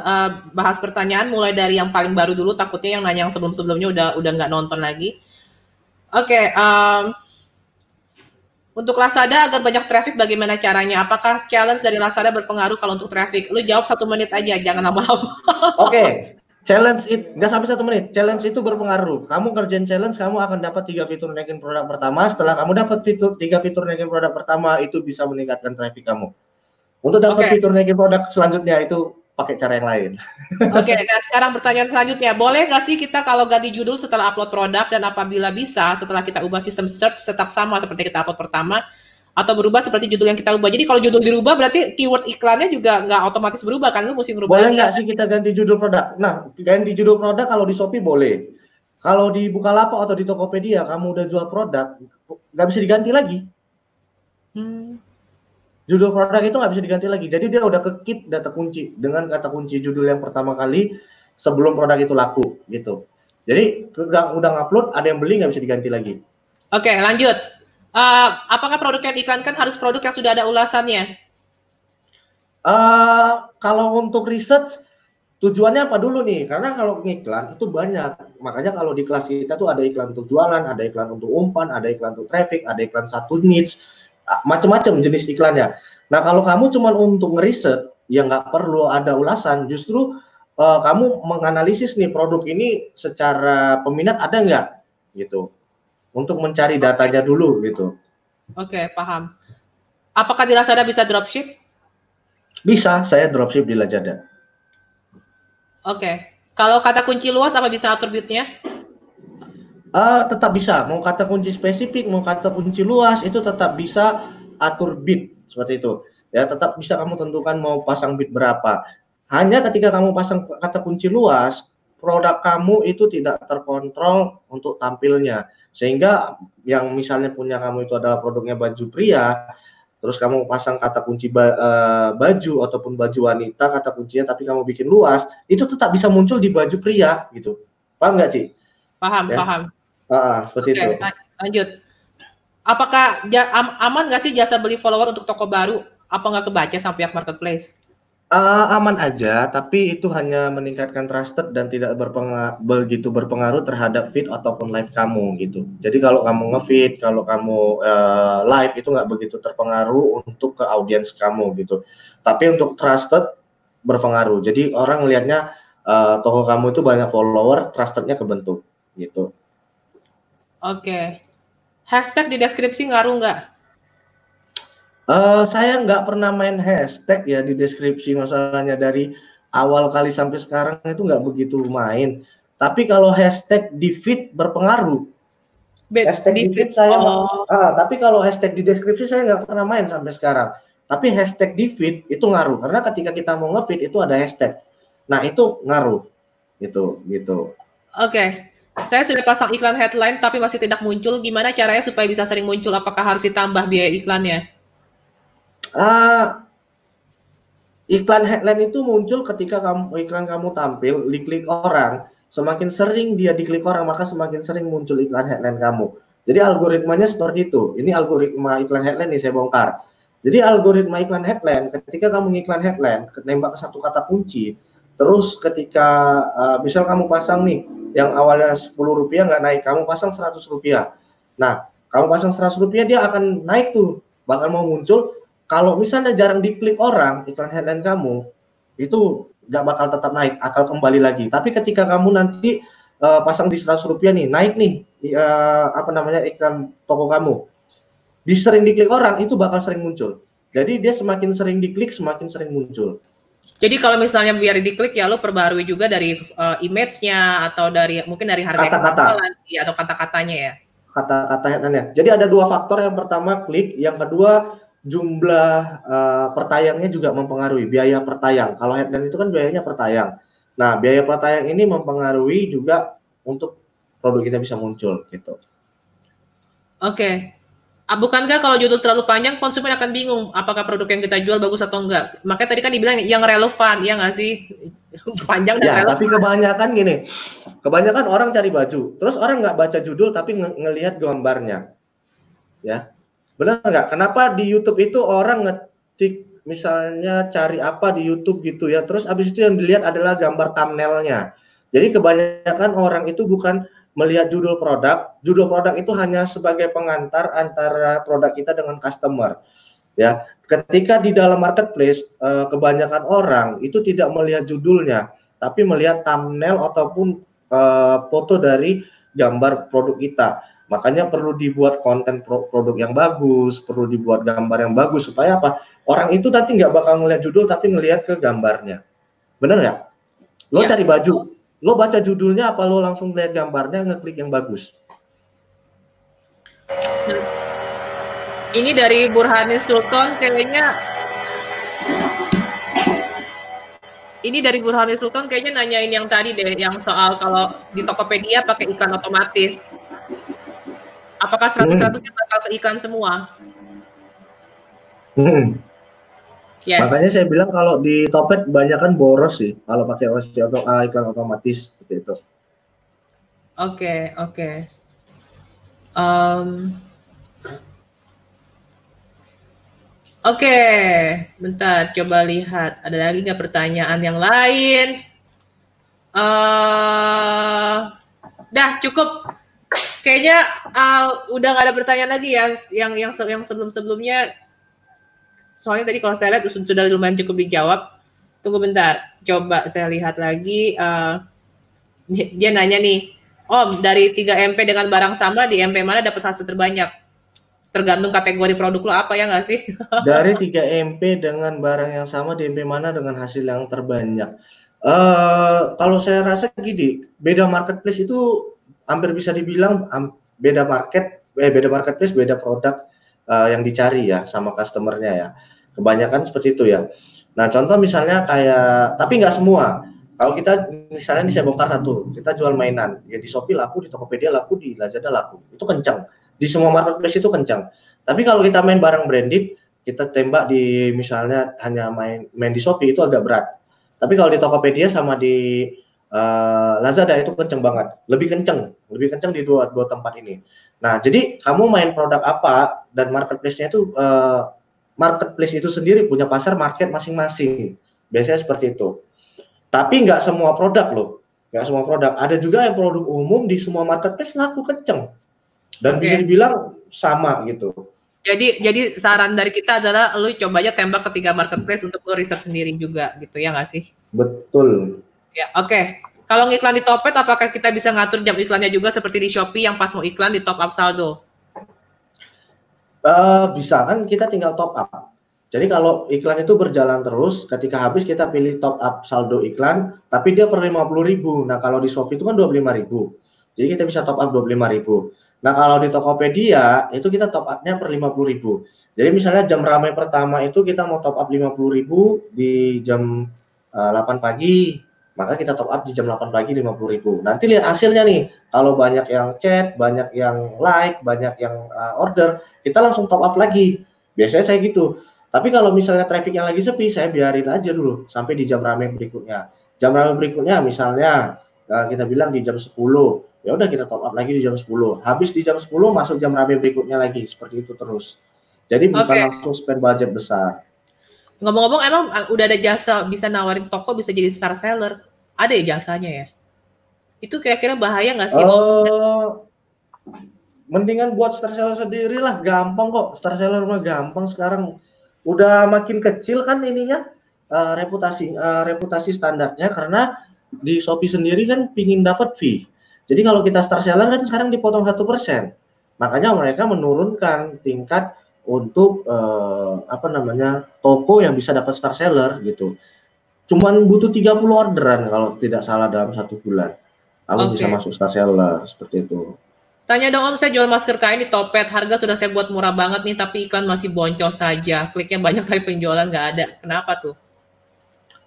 bahas pertanyaan mulai dari yang paling baru dulu, takutnya yang nanya yang sebelumnya udah nggak nonton lagi. Oke, untuk Lazada agar banyak traffic bagaimana caranya? Apakah challenge dari Lazada berpengaruh kalau untuk traffic? Lu jawab 1 menit aja, jangan lama-lama. Oke, challenge itu nggak sampai 1 menit. Challenge itu berpengaruh. Kamu kerjain challenge, kamu akan dapat 3 fitur naikin produk pertama. Setelah kamu dapat 3 fitur naikin produk pertama, itu bisa meningkatkan traffic kamu. Untuk dapat fitur naikin produk selanjutnya itu pakai cara yang lain. Oke, nah sekarang pertanyaan selanjutnya. Boleh nggak sih kita kalau ganti judul setelah upload produk, dan apabila bisa setelah kita ubah sistem search tetap sama seperti kita upload pertama, atau berubah seperti judul yang kita ubah? Jadi kalau judul dirubah berarti keyword iklannya juga nggak otomatis berubah kan? Lu mesti merubah. Boleh nggak sih kita ganti judul produk? Nah, ganti judul produk kalau di Shopee boleh. Kalau di Bukalapak atau di Tokopedia kamu udah jual produk, nggak bisa diganti lagi. Judul produk itu nggak bisa diganti lagi. Jadi dia udah ke-keep, udah terkunci dengan kata kunci judul yang pertama kali sebelum produk itu laku gitu. Jadi udah ngupload, ada yang beli nggak bisa diganti lagi. Oke, lanjut. Apakah produk yang diiklankan harus produk yang sudah ada ulasannya? Kalau untuk research tujuannya apa dulu nih? Karena kalau ngiklan itu banyak. Makanya kalau di kelas kita tuh ada iklan untuk jualan, ada iklan untuk umpan, ada iklan untuk traffic, ada iklan satu niche, macam-macam jenis iklannya. Nah kalau kamu cuma untuk ngeriset, ya nggak perlu ada ulasan. Justru kamu menganalisis nih produk ini secara peminat ada nggak, gitu. Untuk mencari datanya dulu, gitu. Oke, paham. Apakah di Lazada bisa dropship? Bisa, saya dropship di Lazada. Oke. Kalau kata kunci luas apa bisa atur bidnya? Tetap bisa, mau kata kunci spesifik, mau kata kunci luas, itu tetap bisa atur bid seperti itu. Ya, tetap bisa kamu tentukan mau pasang bid berapa. Hanya ketika kamu pasang kata kunci luas, produk kamu itu tidak terkontrol untuk tampilnya. Sehingga yang misalnya punya kamu itu adalah produknya baju pria, terus kamu pasang kata kunci baju ataupun baju wanita kata kuncinya, tapi kamu bikin luas, itu tetap bisa muncul di baju pria gitu. Paham nggak, Ci? Paham, ya? Paham. Seperti itu. Lanjut. Apakah aman nggak sih jasa beli follower untuk toko baru? Apa nggak kebaca sama pihak marketplace? Aman aja, tapi itu hanya meningkatkan trusted dan tidak begitu berpengaruh terhadap feed ataupun live kamu gitu. Jadi kalau kamu nge-feed, kalau kamu live itu nggak begitu terpengaruh untuk ke audiens kamu gitu. Tapi untuk trusted berpengaruh. Jadi orang lihatnya toko kamu itu banyak follower, trustednya kebentuk gitu. Oke. Hashtag di deskripsi ngaruh nggak? Saya nggak pernah main hashtag ya di deskripsi, masalahnya dari awal kali sampai sekarang itu nggak begitu main. Tapi kalau hashtag di feed berpengaruh. Hashtag di feed saya, tapi kalau hashtag di deskripsi saya nggak pernah main sampai sekarang. Tapi hashtag di feed itu ngaruh, karena ketika kita mau nge-feed itu ada hashtag. Nah itu ngaruh, gitu. Oke. Saya sudah pasang iklan headline tapi masih tidak muncul. Gimana caranya supaya bisa sering muncul? Apakah harus ditambah biaya iklannya? Iklan headline itu muncul ketika iklan kamu tampil, diklik orang. Semakin sering dia diklik orang, maka semakin sering muncul iklan headline kamu. Jadi algoritmanya seperti itu. Ini algoritma iklan headline nih saya bongkar. Jadi algoritma iklan headline, ketika kamu ngiklan headline, nembak ke satu kata kunci, terus ketika misal kamu pasang nih, yang awalnya Rp10 nggak naik, kamu pasang Rp100. Nah, kamu pasang Rp100, dia akan naik tuh, bakal mau muncul. Kalau misalnya jarang diklik orang, iklan headline kamu, itu nggak bakal tetap naik, akan kembali lagi. Tapi ketika kamu nanti pasang di Rp100 nih, naik nih, apa namanya, iklan toko kamu, sering diklik orang, itu bakal sering muncul. Jadi dia semakin sering diklik, semakin sering muncul. Jadi kalau misalnya biar diklik ya lo perbarui juga dari image-nya atau dari mungkin dari harga kata-kata atau kata-katanya ya. Kata-kata headline-nya. Jadi ada dua faktor, yang pertama klik, yang kedua jumlah pertayangnya juga mempengaruhi, biaya pertayang. Kalau headline itu kan biayanya pertayang. Nah, biaya pertayang ini mempengaruhi juga untuk produk kita bisa muncul gitu. Oke. Bukankah kalau judul terlalu panjang, konsumen akan bingung apakah produk yang kita jual bagus atau enggak? Makanya tadi kan dibilang yang relevan, ya nggak sih? Panjang dan relevan. Tapi kebanyakan gini, kebanyakan orang cari baju, terus orang nggak baca judul tapi ngelihat gambarnya. Ya, benar nggak? Kenapa di YouTube itu orang ngetik misalnya cari apa di YouTube gitu ya, terus abis itu yang dilihat adalah gambar thumbnailnya. Jadi kebanyakan orang itu bukan melihat judul produk itu hanya sebagai pengantar antara produk kita dengan customer. Ya, ketika di dalam marketplace kebanyakan orang itu tidak melihat judulnya, tapi melihat thumbnail ataupun foto dari gambar produk kita. Makanya perlu dibuat konten produk yang bagus, perlu dibuat gambar yang bagus, supaya apa? Orang itu nanti nggak bakal ngelihat judul tapi ngelihat ke gambarnya. Bener nggak? Lo cari baju, lo baca judulnya apa lo langsung lihat gambarnya, ngeklik yang bagus? Ini dari Burhanin Sultan kayaknya. Ini dari Burhanin Sultan kayaknya nanyain yang tadi deh, yang soal kalau di Tokopedia pakai iklan otomatis. Apakah 100%-nya bakal ke iklan semua? Yes. Makanya saya bilang kalau di Topet banyak kan boros sih kalau pakai iklan otomatis seperti itu. Oke. Oke, bentar, coba lihat. Ada lagi nggak pertanyaan yang lain? Dah cukup. Kayaknya udah nggak ada pertanyaan lagi ya. Yang sebelumnya. Soalnya tadi kalau saya lihat sudah lumayan cukup dijawab. Tunggu bentar, coba saya lihat lagi. Dia nanya nih, Om, dari 3 MP dengan barang sama, di MP mana dapat hasil terbanyak? Tergantung kategori produk lo apa, ya nggak sih? Dari 3 MP dengan barang yang sama, di MP mana dengan hasil yang terbanyak? Kalau saya rasa gini, beda marketplace itu hampir bisa dibilang beda marketplace, beda produk yang dicari ya sama customernya ya. Kebanyakan seperti itu ya. Nah, contoh misalnya kayak, tapi nggak semua. Kalau kita misalnya ini saya bongkar satu, kita jual mainan, ya di Shopee laku, di Tokopedia laku, di Lazada laku, itu kencang. Di semua marketplace itu kencang. Tapi kalau kita main barang branded, kita tembak di misalnya hanya main di Shopee itu agak berat. Tapi kalau di Tokopedia sama di Lazada itu kenceng banget, lebih kenceng di dua tempat ini. Nah, jadi kamu main produk apa dan marketplace-nya itu marketplace itu sendiri punya pasar market masing-masing. Biasanya seperti itu. Tapi nggak semua produk loh, nggak semua produk. Ada juga yang produk umum di semua marketplace laku kenceng dan bisa dibilang sama gitu. Jadi saran dari kita adalah lu coba aja tembak ke 3 marketplace untuk lu riset sendiri juga gitu ya nggak sih? Betul. Ya oke. Kalau ngiklan di Topet, apakah kita bisa ngatur jam iklannya juga seperti di Shopee yang pas mau iklan di top up saldo? Bisa kan, kita tinggal top up. Jadi kalau iklan itu berjalan terus, ketika habis kita pilih top up saldo iklan, tapi dia per 50.000. Nah, kalau di Shopee itu kan 25.000. Jadi kita bisa top up 25.000. Nah, kalau di Tokopedia itu kita top up-nya per 50.000. Jadi misalnya jam ramai pertama itu kita mau top up 50.000 di jam 8 pagi, maka kita top up di jam 8 pagi 50.000. Nanti lihat hasilnya nih. Kalau banyak yang chat, banyak yang like, banyak yang order, kita langsung top up lagi. Biasanya saya gitu. Tapi kalau misalnya trafficnya lagi sepi, saya biarin aja dulu sampai di jam ramai berikutnya. Jam ramai berikutnya misalnya kita bilang di jam 10. Ya udah kita top up lagi di jam 10. Habis di jam 10 masuk jam rame berikutnya lagi, seperti itu terus. Jadi bukan Oke. langsung spend budget besar. Ngomong-ngomong emang udah ada jasa bisa nawarin toko bisa jadi star seller? Ada ya jasanya ya? Itu kira-kira bahaya nggak sih Om? Mendingan buat star seller sendiri lah, gampang kok. Star seller mah gampang sekarang. Udah makin kecil kan ininya, reputasi standarnya, karena di Shopee sendiri kan pingin dapat fee. Jadi kalau kita star seller kan sekarang dipotong 1%. Makanya mereka menurunkan tingkat untuk apa namanya, toko yang bisa dapat star seller gitu. Cuman butuh 30 orderan kalau tidak salah dalam 1 bulan. Kamu bisa Oke. masuk star seller seperti itu. Tanya dong Om, saya jual masker kain di Topet. Harga sudah saya buat murah banget nih, tapi iklan masih boncos saja. Kliknya banyak tapi penjualan nggak ada. Kenapa tuh?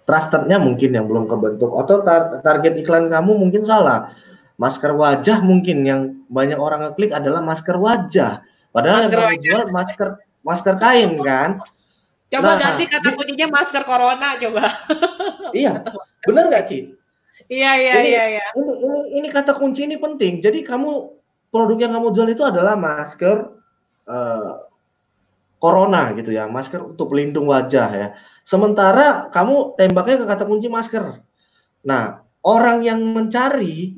Trustednya mungkin yang belum kebentuk, atau target iklan kamu mungkin salah. Masker wajah mungkin yang banyak orang ngeklik adalah masker wajah, padahal yang Masker kamu wajah. jual masker kain kan. Coba ganti Nah, kata kuncinya masker corona coba. iya, benar nggak Ci? Iya, iya, Ini, iya, iya. ini kata kunci ini penting. Jadi produk yang kamu jual itu adalah masker eh, corona gitu ya, masker untuk pelindung wajah ya. Sementara kamu tembaknya ke kata kunci masker. Nah, orang yang mencari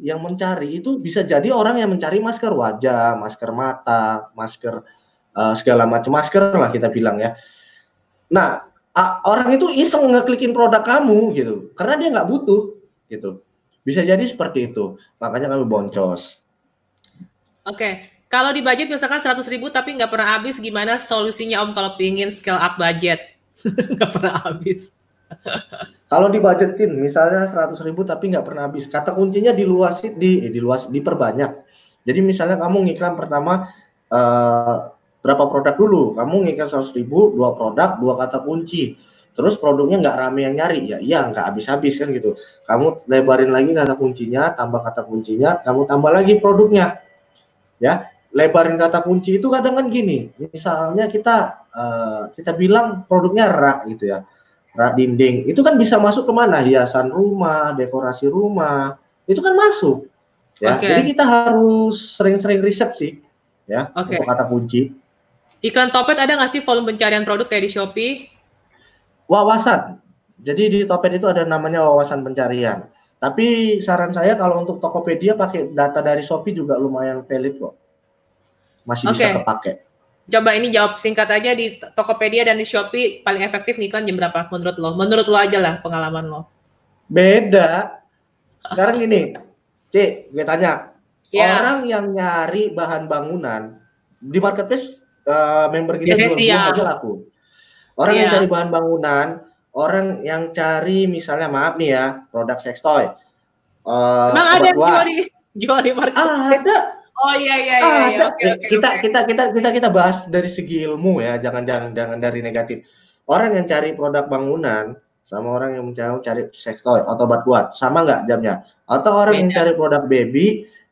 itu bisa jadi orang yang mencari masker wajah, masker mata, masker segala macam masker lah kita bilang ya. Nah, orang itu iseng ngeklikin produk kamu gitu, karena dia nggak butuh gitu. Bisa jadi seperti itu, makanya kami boncos. Oke, kalau di budget misalkan 100.000 tapi nggak pernah habis, gimana solusinya Om kalau pingin scale up budget? Nggak pernah habis. Kalau dibajetin misalnya 100.000 tapi nggak pernah habis, kata kuncinya diperbanyak. Jadi misalnya kamu ngiklan pertama berapa produk dulu, kamu ngiklan 100.000, 2 produk, 2 kata kunci, terus produknya nggak rame yang nyari, ya iya nggak habis-habis kan gitu. Kamu lebarin lagi kata kuncinya, tambah kata kuncinya, kamu tambah lagi produknya, ya. Lebarin kata kunci itu kadang kan gini, misalnya kita bilang produknya rak gitu ya, rak dinding, itu kan bisa masuk kemana, hiasan rumah, dekorasi rumah, itu kan masuk ya. Jadi Oke, kita harus sering-sering riset sih ya oke. untuk kata kunci. Iklan Topet ada nggak sih volume pencarian produk kayak di Shopee? Wawasan, jadi di Topet itu ada namanya wawasan pencarian, tapi saran saya kalau untuk Tokopedia pakai data dari Shopee juga lumayan valid kok, masih bisa Oke, kepake. coba ini jawab singkat aja, di Tokopedia dan di Shopee paling efektif ngiklan jam berapa menurut lo? Menurut lo aja lah pengalaman lo. Beda sekarang gini, gue tanya, Ya, orang yang nyari bahan bangunan di marketplace, member kita biasanya jual buah aja siang. laku. Orang yang Iya. cari bahan bangunan, orang yang cari misalnya maaf nih ya, produk sextoy, Emang ada obat yang jual kuat. di marketplace? Ada, Oh iya iya iya iya. ada. Oke oke oke. Kita bahas dari segi ilmu ya, jangan dari negatif. Orang yang cari produk bangunan sama orang yang cari sextoy atau obat kuat, sama nggak jamnya? Atau orang yang Beda. cari produk baby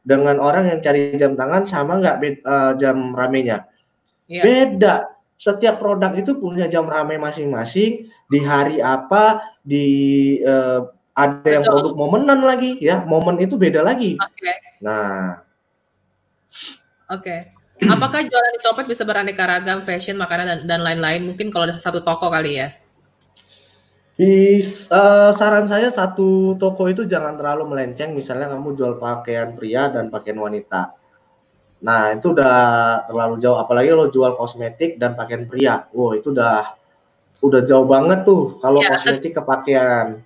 dengan orang yang cari jam tangan, sama nggak jam ramenya? Iya. Beda. Setiap produk itu punya jam rame masing-masing, di hari apa, ada yang produk Betul. momenan lagi ya, momen itu beda lagi. Oke. Nah, Oke. Apakah jualan di Topet bisa beraneka ragam, fashion, makanan dan lain-lain? Mungkin kalau ada satu toko kali ya. saran saya satu toko itu jangan terlalu melenceng, misalnya kamu jual pakaian pria dan pakaian wanita. Nah, itu udah terlalu jauh, apalagi lo jual kosmetik dan pakaian pria. Wow, itu udah jauh banget tuh kalau Ya, kosmetik ke pakaian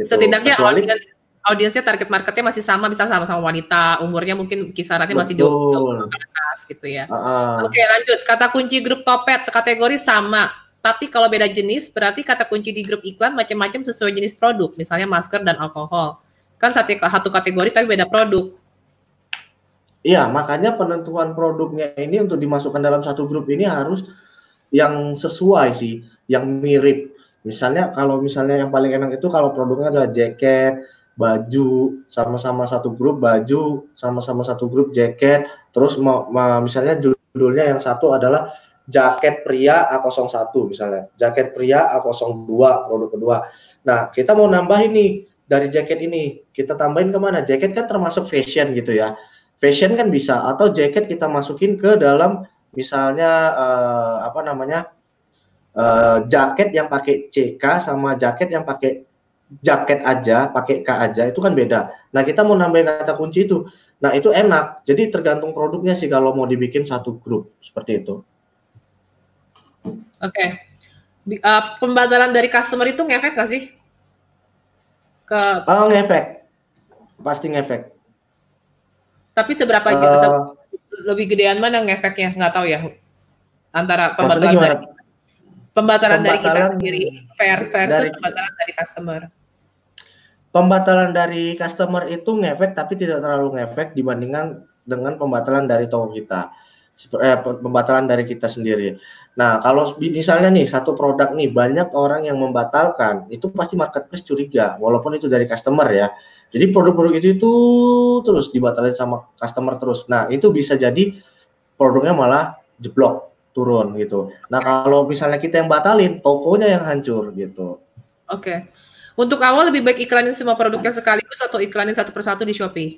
gitu. setidaknya Kecuali audiensnya target marketnya masih sama, misalnya sama-sama wanita, umurnya mungkin kisarannya masih 20 betul. ke atas gitu ya. Oke, Uh, lanjut. Kata kunci grup Topet kategori sama, tapi kalau beda jenis berarti kata kunci di grup iklan macam-macam sesuai jenis produk, misalnya masker dan alkohol. Kan satu kategori tapi beda produk. iya, makanya penentuan produknya ini untuk dimasukkan dalam satu grup ini harus yang sesuai sih, yang mirip. Misalnya kalau misalnya yang paling enak itu kalau produknya adalah jaket, baju, sama-sama satu grup baju, sama-sama satu grup jaket, terus misalnya judulnya yang satu adalah jaket pria A01 misalnya, jaket pria A02 produk kedua. Nah, kita mau nambah ini dari jaket ini, kita tambahin kemana? Jaket kan termasuk fashion gitu ya. fashion kan bisa, atau jaket kita masukin ke dalam misalnya apa namanya jaket yang pakai CK sama jaket yang pakai jaket aja, pakai K aja, itu kan beda. Nah, kita mau nambahin kata kunci itu. Nah, itu enak. Jadi tergantung produknya sih kalau mau dibikin satu grup seperti itu. Oke. Pembatalan dari customer itu ngefek nggak sih? Ngefek. Pasti ngefek. Tapi seberapa lebih gedean mana ngefeknya? Nggak tahu ya. Antara pembatalan dari kita sendiri versus pembatalan dari customer. Pembatalan dari customer itu ngefek, tapi tidak terlalu ngefek dibandingkan dengan pembatalan dari toko kita. Pembatalan dari kita sendiri. Nah, kalau misalnya nih satu produk nih banyak orang yang membatalkan, itu pasti marketplace curiga, walaupun itu dari customer ya. Jadi produk-produk itu terus dibatalin sama customer terus. Nah, itu bisa jadi produknya malah jeblok, turun gitu. Nah, kalau misalnya kita yang batalin, tokonya yang hancur gitu. Oke. Untuk awal lebih baik iklanin semua produknya sekaligus atau iklanin satu persatu di Shopee?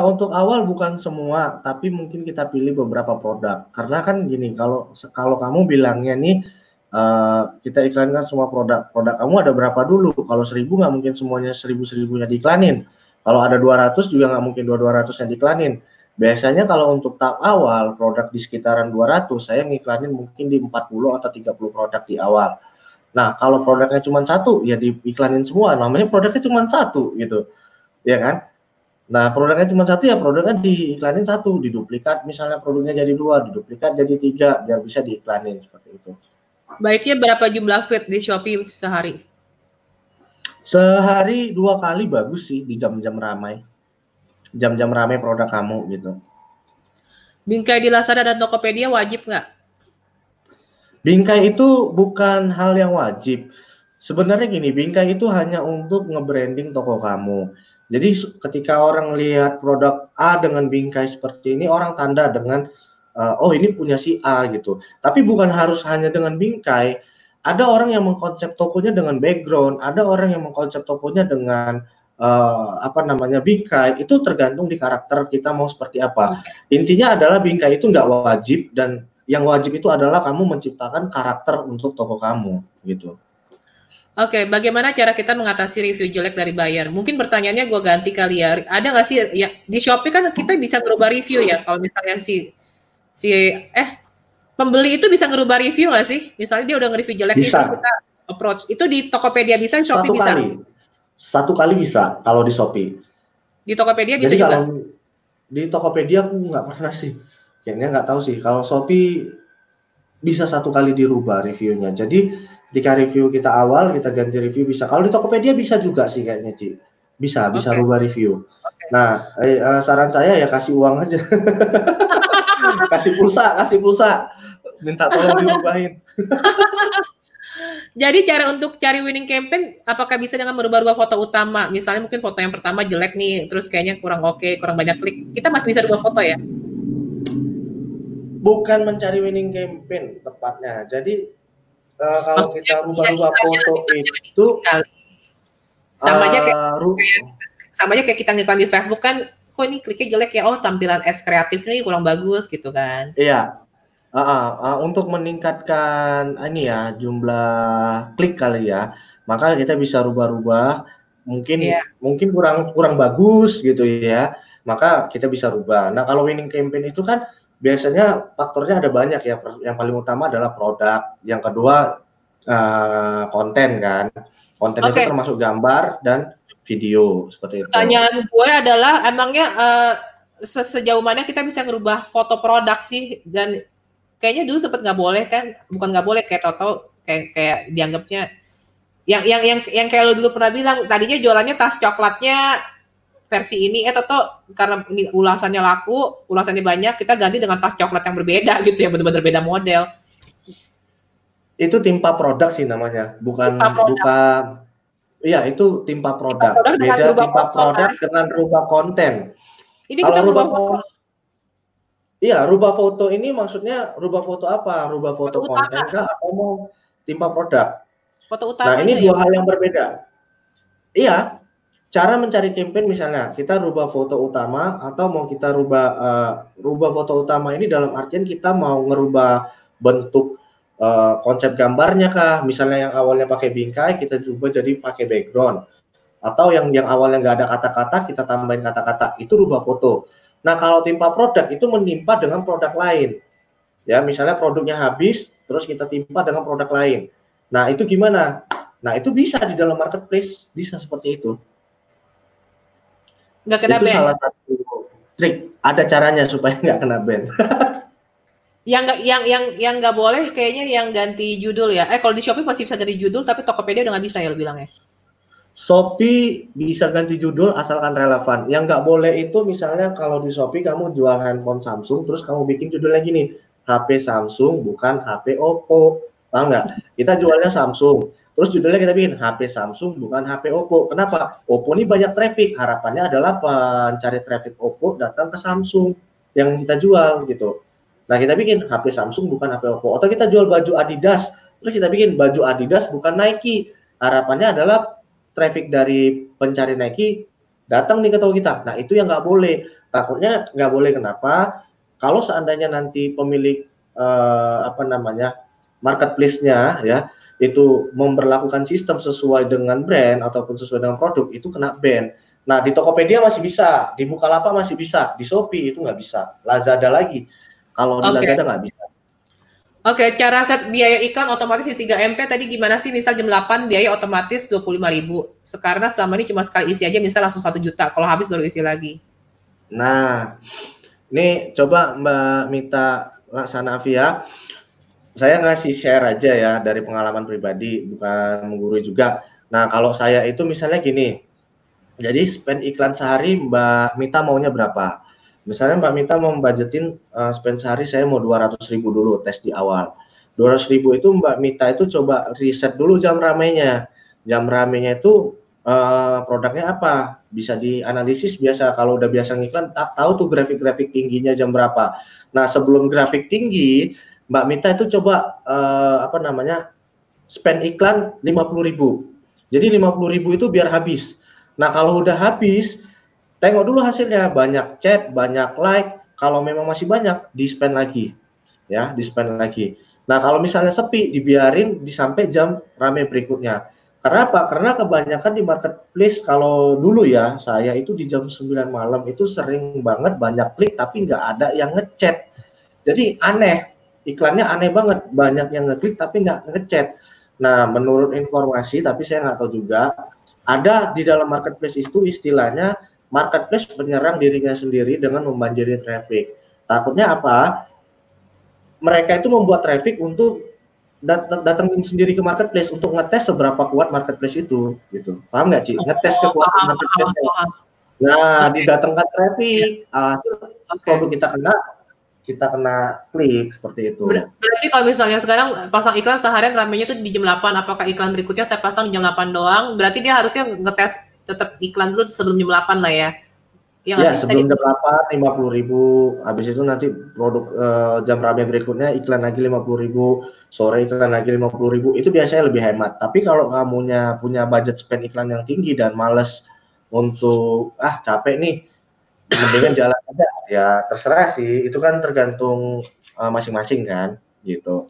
Untuk awal bukan semua, tapi mungkin kita pilih beberapa produk. Karena kan gini, kalau kamu bilangnya nih kita iklankan semua produk kamu ada berapa dulu? Kalau 1000 nggak mungkin semuanya 1000-1000-nya diiklanin. Kalau ada 200 juga nggak mungkin 200-nya diiklanin. Biasanya kalau untuk tahap awal produk di sekitaran 200, saya ngiklanin mungkin di 40 atau 30 produk di awal. Nah, kalau produknya cuma satu, ya diiklanin semua. Namanya produknya cuma satu gitu, ya kan? Nah, produknya cuma satu ya produknya diiklanin satu, diduplikat misalnya produknya jadi 2, diduplikat jadi 3, biar bisa diiklanin seperti itu. Baiknya berapa jumlah feed di Shopee sehari? Sehari 2 kali bagus sih di jam-jam ramai. Jam-jam ramai produk kamu gitu. Bingkai di Lazada dan Tokopedia wajib nggak? Bingkai itu bukan hal yang wajib. Sebenarnya gini, bingkai itu hanya untuk nge-branding toko kamu. Jadi ketika orang lihat produk A dengan bingkai seperti ini, orang tanda dengan oh ini punya si A gitu. Tapi bukan harus hanya dengan bingkai. Ada orang yang mengkonsep tokonya dengan background, ada orang yang mengkonsep tokonya dengan apa namanya bingkai. Itu tergantung di karakter kita mau seperti apa. Intinya adalah bingkai itu nggak wajib, dan yang wajib itu adalah kamu menciptakan karakter untuk toko kamu gitu. Oke, bagaimana cara kita mengatasi review jelek dari buyer? Mungkin pertanyaannya gue ganti kali ya. Ada nggak sih ya di Shopee kan kita bisa ngerubah review ya? Kalau misalnya pembeli itu bisa ngerubah review nggak sih? Misalnya dia udah nge-review jelek nih, terus kita approach. Itu di Tokopedia bisa, Shopee bisa? Satu kali bisa kalau di Shopee. Di Tokopedia bisa juga? Kalau di Tokopedia aku nggak pernah sih. Kayaknya nggak tahu sih. Kalau Shopee bisa satu kali dirubah reviewnya. Jadi jika review kita awal, kita ganti review bisa. Kalau di Tokopedia bisa juga sih kayaknya, Ci. Bisa rubah review. Nah, saran saya ya kasih uang aja. kasih pulsa. Minta tolong dirubahin. Jadi cara untuk cari winning campaign, apakah bisa dengan merubah-rubah foto utama? Misalnya mungkin foto yang pertama jelek nih, terus kayaknya kurang oke, kurang banyak klik. Kita masih bisa rubah foto ya? Bukan mencari winning campaign tepatnya. Jadi kalau kita rubah-rubah foto itu sama aja kayak kita ngiklan di Facebook kan, kok ini kliknya jelek ya? Oh, tampilan ads kreatif ini kurang bagus gitu kan? Iya. Untuk meningkatkan ini ya jumlah klik kali ya, maka kita bisa rubah-rubah. Mungkin kurang bagus gitu ya, maka kita bisa rubah. Nah, kalau winning campaign itu kan biasanya faktornya ada banyak ya. Yang paling utama adalah produk, yang kedua konten kan. Konten itu termasuk gambar dan video seperti itu. Pertanyaan gue adalah emangnya sejauh mana kita bisa ngerubah foto produk sih? Dan kayaknya dulu sempat nggak boleh kan? Bukan nggak boleh, kayak tahu kayak dianggapnya yang kayak lo dulu pernah bilang, tadinya jualannya tas coklatnya versi ini, atau karena ini ulasannya laku, ulasannya banyak, kita ganti dengan tas coklat yang berbeda gitu ya, benar-benar beda model. Itu timpa produk sih namanya, bukan. Iya, itu timpa produk. Beda timpa produk dengan rubah konten. Ini kalau rubah foto. Iya, rubah foto ini maksudnya rubah foto apa? Rubah foto konten kah atau mau timpa produk? Foto utama. Nah, ini dua hal yang berbeda. Iya. cara mencari campaign misalnya kita rubah foto utama atau mau kita rubah foto utama ini dalam artian kita mau ngerubah bentuk konsep gambarnya kah, misalnya yang awalnya pakai bingkai kita coba jadi pakai background, atau yang awalnya nggak ada kata-kata kita tambahin kata-kata, itu rubah foto. Nah kalau timpa produk itu menimpa dengan produk lain ya, misalnya produknya habis terus kita timpa dengan produk lain. Nah itu gimana? Nah itu bisa di dalam marketplace, bisa seperti itu. Nggak kena itu ban. Salah satu trik, ada caranya supaya nggak kena ban. yang nggak boleh kayaknya yang ganti judul ya. Kalau di Shopee masih bisa ganti judul, tapi Tokopedia udah nggak bisa ya lo bilangnya. Shopee bisa ganti judul asalkan relevan. Yang nggak boleh itu misalnya kalau di Shopee kamu jual handphone Samsung, terus kamu bikin judulnya gini, HP Samsung bukan HP Oppo. Paham nggak? Kita jualnya Samsung, terus judulnya kita bikin HP Samsung bukan HP Oppo. Kenapa? Oppo ini banyak traffic. Harapannya adalah pencari traffic Oppo datang ke Samsung yang kita jual gitu. Nah kita bikin HP Samsung bukan HP Oppo. Atau kita jual baju Adidas, terus kita bikin baju Adidas bukan Nike. Harapannya adalah traffic dari pencari Nike datang nih ke toko kita. Nah itu yang nggak boleh. Takutnya nggak boleh kenapa? Kalau seandainya nanti pemilik marketplace-nya ya itu memberlakukan sistem sesuai dengan brand ataupun sesuai dengan produk, itu kena ban. Nah di Tokopedia masih bisa, di Bukalapak masih bisa, di Shopee itu nggak bisa. Lazada lagi, kalau di Lazada nggak bisa. Oke, cara set biaya iklan otomatis di 3MP tadi gimana sih? Misal jam 8 biaya otomatis 25.000. Sekarang selama ini cuma sekali isi aja, misal langsung 1 juta. Kalau habis baru isi lagi. Nah, ini coba Mbak Mita Laksanavia, saya ngasih share aja ya dari pengalaman pribadi, bukan menggurui juga. Nah, kalau saya itu misalnya gini, jadi spend iklan sehari Mbak Mita maunya berapa? Misalnya Mbak Mita mau budgetin spend sehari saya mau 200.000 dulu tes di awal. 200.000 itu Mbak Mita itu coba riset dulu jam ramenya. Jam ramenya itu produknya apa? Bisa dianalisis biasa. Kalau udah biasa ngiklan, tahu tuh grafik-grafik tingginya jam berapa. Nah sebelum grafik tinggi, Mbak Mita itu coba spend iklan 50.000. Jadi 50.000 itu biar habis. Nah kalau udah habis, tengok dulu hasilnya, banyak chat, banyak like. Kalau memang masih banyak, di spend lagi, ya, di spend lagi. Nah kalau misalnya sepi, dibiarin sampai jam rame berikutnya. Karena apa? Karena kebanyakan di marketplace kalau dulu ya, saya itu di jam 9 malam itu sering banget banyak klik tapi nggak ada yang ngechat. Jadi aneh, iklannya aneh banget, banyak yang ngeklik tapi nggak ngechat. Nah menurut informasi, tapi saya nggak tahu juga, ada di dalam marketplace itu istilahnya marketplace menyerang dirinya sendiri dengan membanjiri traffic. Takutnya apa? Mereka itu membuat traffic untuk datangin sendiri ke marketplace untuk ngetes seberapa kuat marketplace itu, gitu. Paham nggak, Ci? Ngetes kekuatan marketplace. Nah, didatangkan traffic, produk kita kena klik seperti itu. Berarti kalau misalnya sekarang pasang iklan seharian ramenya itu di jam 8, apakah iklan berikutnya saya pasang di jam 8 doang? Berarti dia harusnya ngetes tetap iklan dulu sebelum jam 8 lah ya. Ya, sebelum jam 8 50.000, habis itu nanti produk jam rame berikutnya iklan lagi 50.000, sore iklan lagi 50.000, itu biasanya lebih hemat. Tapi kalau kamunya punya budget spend iklan yang tinggi dan males untuk capek nih, mendingan jalan aja, ya terserah sih, itu kan tergantung masing-masing kan, gitu.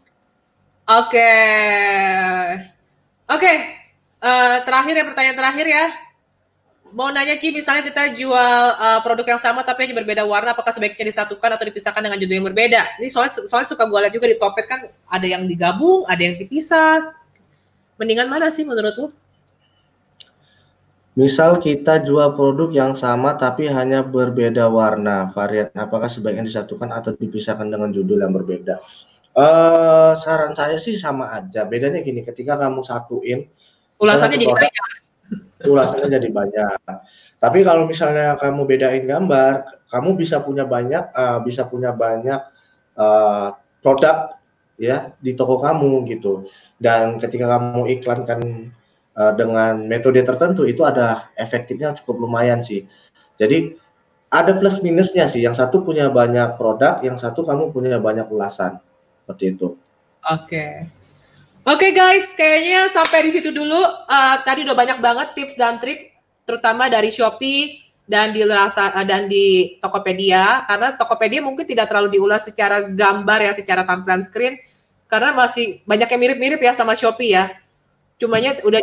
Oke. Terakhir ya, pertanyaan terakhir ya. Mau nanya Ci, misalnya kita jual produk yang sama tapi hanya berbeda warna, apakah sebaiknya disatukan atau dipisahkan dengan judul yang berbeda? Ini soalnya suka gue lihat juga di Topet kan ada yang digabung, ada yang dipisah. Mendingan mana sih menurut lu? Misal kita jual produk yang sama tapi hanya berbeda warna, varian, apakah sebaiknya disatukan atau dipisahkan dengan judul yang berbeda? Saran saya sih sama aja. Bedanya gini, ketika kamu satuin, ulasannya jadi banyak. Ulasannya jadi banyak. Tapi kalau misalnya kamu bedain gambar, kamu bisa punya banyak produk ya di toko kamu gitu. Dan ketika kamu iklankan dengan metode tertentu, itu ada efektifnya cukup lumayan sih. Jadi ada plus minusnya sih. Yang satu punya banyak produk, yang satu kamu punya banyak ulasan. Seperti itu. Oke guys, kayaknya sampai di situ dulu. Tadi udah banyak banget tips dan trik terutama dari Shopee dan di Tokopedia, karena Tokopedia mungkin tidak terlalu diulas secara gambar ya, secara tampilan screen, karena masih banyak yang mirip-mirip ya sama Shopee ya. Cumanya udah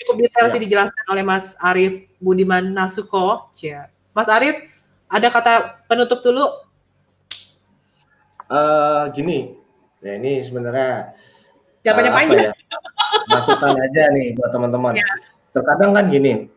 cukup detail sih dijelaskan oleh Mas Arief Budiman Nasuko. Mas Arief, ada kata penutup dulu? Gini, ya ini sebenarnya Jangan panjang. Ya, masukan aja nih buat teman-teman. Ya. Terkadang kan gini,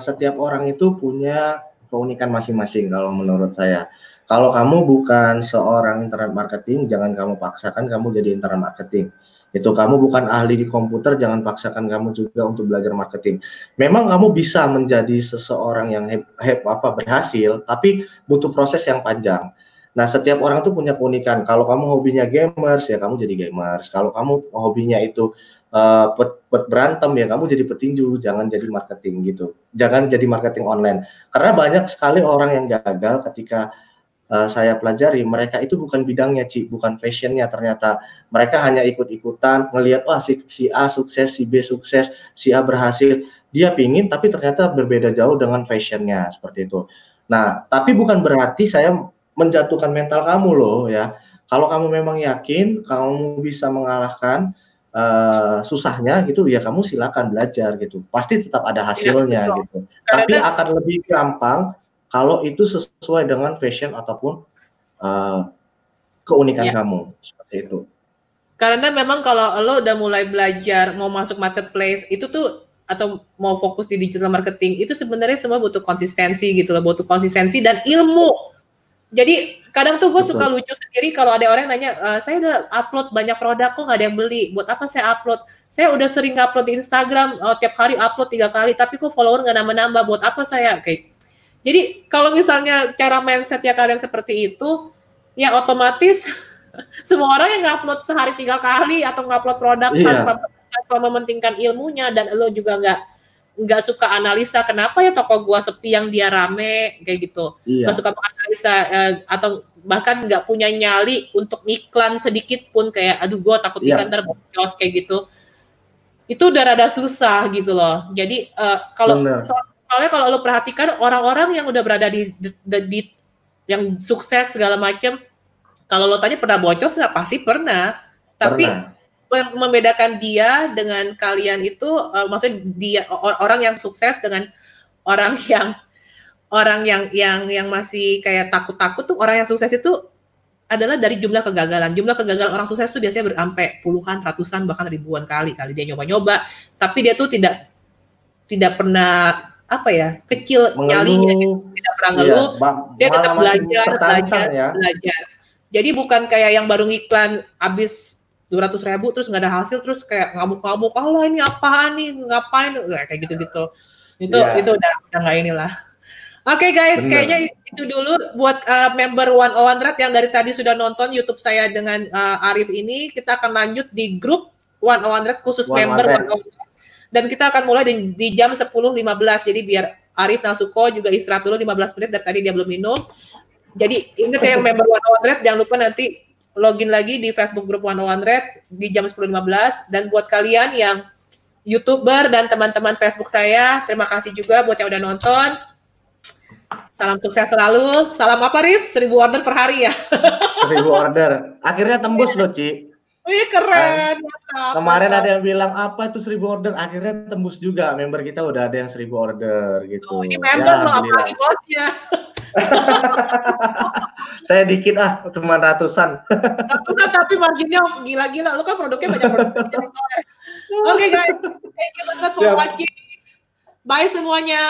setiap orang itu punya keunikan masing-masing kalau menurut saya. Kalau kamu bukan seorang internet marketing, jangan kamu paksakan kamu jadi internet marketing. Itu kamu bukan ahli di komputer, jangan paksakan kamu juga untuk belajar marketing. Memang kamu bisa menjadi seseorang yang berhasil, tapi butuh proses yang panjang. Nah, setiap orang tuh punya keunikan. Kalau kamu hobinya gamers, ya kamu jadi gamers. Kalau kamu hobinya itu berantem, ya kamu jadi petinju, jangan jadi marketing gitu. Jangan jadi marketing online. Karena banyak sekali orang yang gagal ketika saya pelajari, mereka itu bukan bidangnya, bukan fashionnya ternyata. Mereka hanya ikut-ikutan, ngelihat, wah si A sukses, si B sukses, si A berhasil. Dia pingin, tapi ternyata berbeda jauh dengan fashionnya, seperti itu. Nah, tapi bukan berarti saya menjatuhkan mental kamu loh ya. Kalau kamu memang yakin, kamu bisa mengalahkan susahnya gitu, ya kamu silakan belajar gitu. Pasti tetap ada hasilnya ya, gitu. Tapi akan lebih gampang kalau itu sesuai dengan fashion ataupun keunikan kamu, seperti itu. Karena memang kalau lo udah mulai belajar mau masuk marketplace itu tuh, atau mau fokus di digital marketing, itu sebenarnya semua butuh konsistensi gitu loh, butuh konsistensi dan ilmu. Jadi kadang tuh gue suka lucu sendiri kalau ada orang yang nanya, saya udah upload banyak produk kok nggak ada yang beli, buat apa saya upload? Saya udah sering upload di Instagram, tiap hari upload 3 kali, tapi kok follower nggak nambah-nambah, buat apa saya? Kayak jadi kalau misalnya cara mindset ya kalian seperti itu, ya otomatis semua orang yang nge-upload sehari 3 kali atau nge-upload produk tanpa mementingkan ilmunya, dan lo juga nggak suka analisa kenapa ya toko gua sepi yang dia rame kayak gitu, nggak suka menganalisa atau bahkan nggak punya nyali untuk iklan sedikit pun, kayak aduh gua takut iklan ntar bocor kayak gitu, itu udah rada susah gitu loh. Jadi kalau soalnya kalau lo perhatikan orang-orang yang udah berada di yang sukses segala macam, kalau lo tanya pernah bocor nggak, pasti pernah. Tapi membedakan dia dengan kalian itu, maksudnya dia orang yang sukses dengan orang yang masih kayak takut-takut tuh, orang yang sukses itu adalah dari jumlah kegagalan. Jumlah kegagalan orang sukses tuh biasanya sampai puluhan, ratusan, bahkan ribuan kali dia nyoba-nyoba, tapi dia tuh tidak pernah kecil nyalinya gitu. Tidak pernah ngeluh, dia tetap belajar. Jadi bukan kayak yang baru ngiklan habis 200.000 terus nggak ada hasil, terus kayak ngamuk-ngamuk, Allah ini apaan nih, ngapain, kayak gitu-gitu. Itu udah nggak inilah. Oke guys, kayaknya itu dulu buat member 101 Red yang dari tadi sudah nonton YouTube saya dengan Arief ini. Kita akan lanjut di grup 101 Red khusus member 101 Red. Dan kita akan mulai di jam 10.15. Jadi biar Arief Nasuko juga istirahat dulu 15 menit, dari tadi dia belum minum. Jadi ingat ya member 101 Red, jangan lupa nanti login lagi di Facebook grup 101 Red di jam 10.15. Dan buat kalian yang YouTuber dan teman-teman Facebook saya, terima kasih juga buat yang udah nonton. Salam sukses selalu. Salam apa, Rif? 1000 order per hari ya? 1000 order. Akhirnya tembus loh, Ci. Wih, keren. Kemarin ada yang bilang, apa itu 1000 order? Akhirnya tembus juga. Member kita udah ada yang 1000 order gitu. Ini member loh, apalagi bosnya. Saya dikit cuma ratusan. Ratusan tapi marginnya gila-gila. Lu kan produknya banyak produk. Oke guys, thank you banget for watching. Bye semuanya.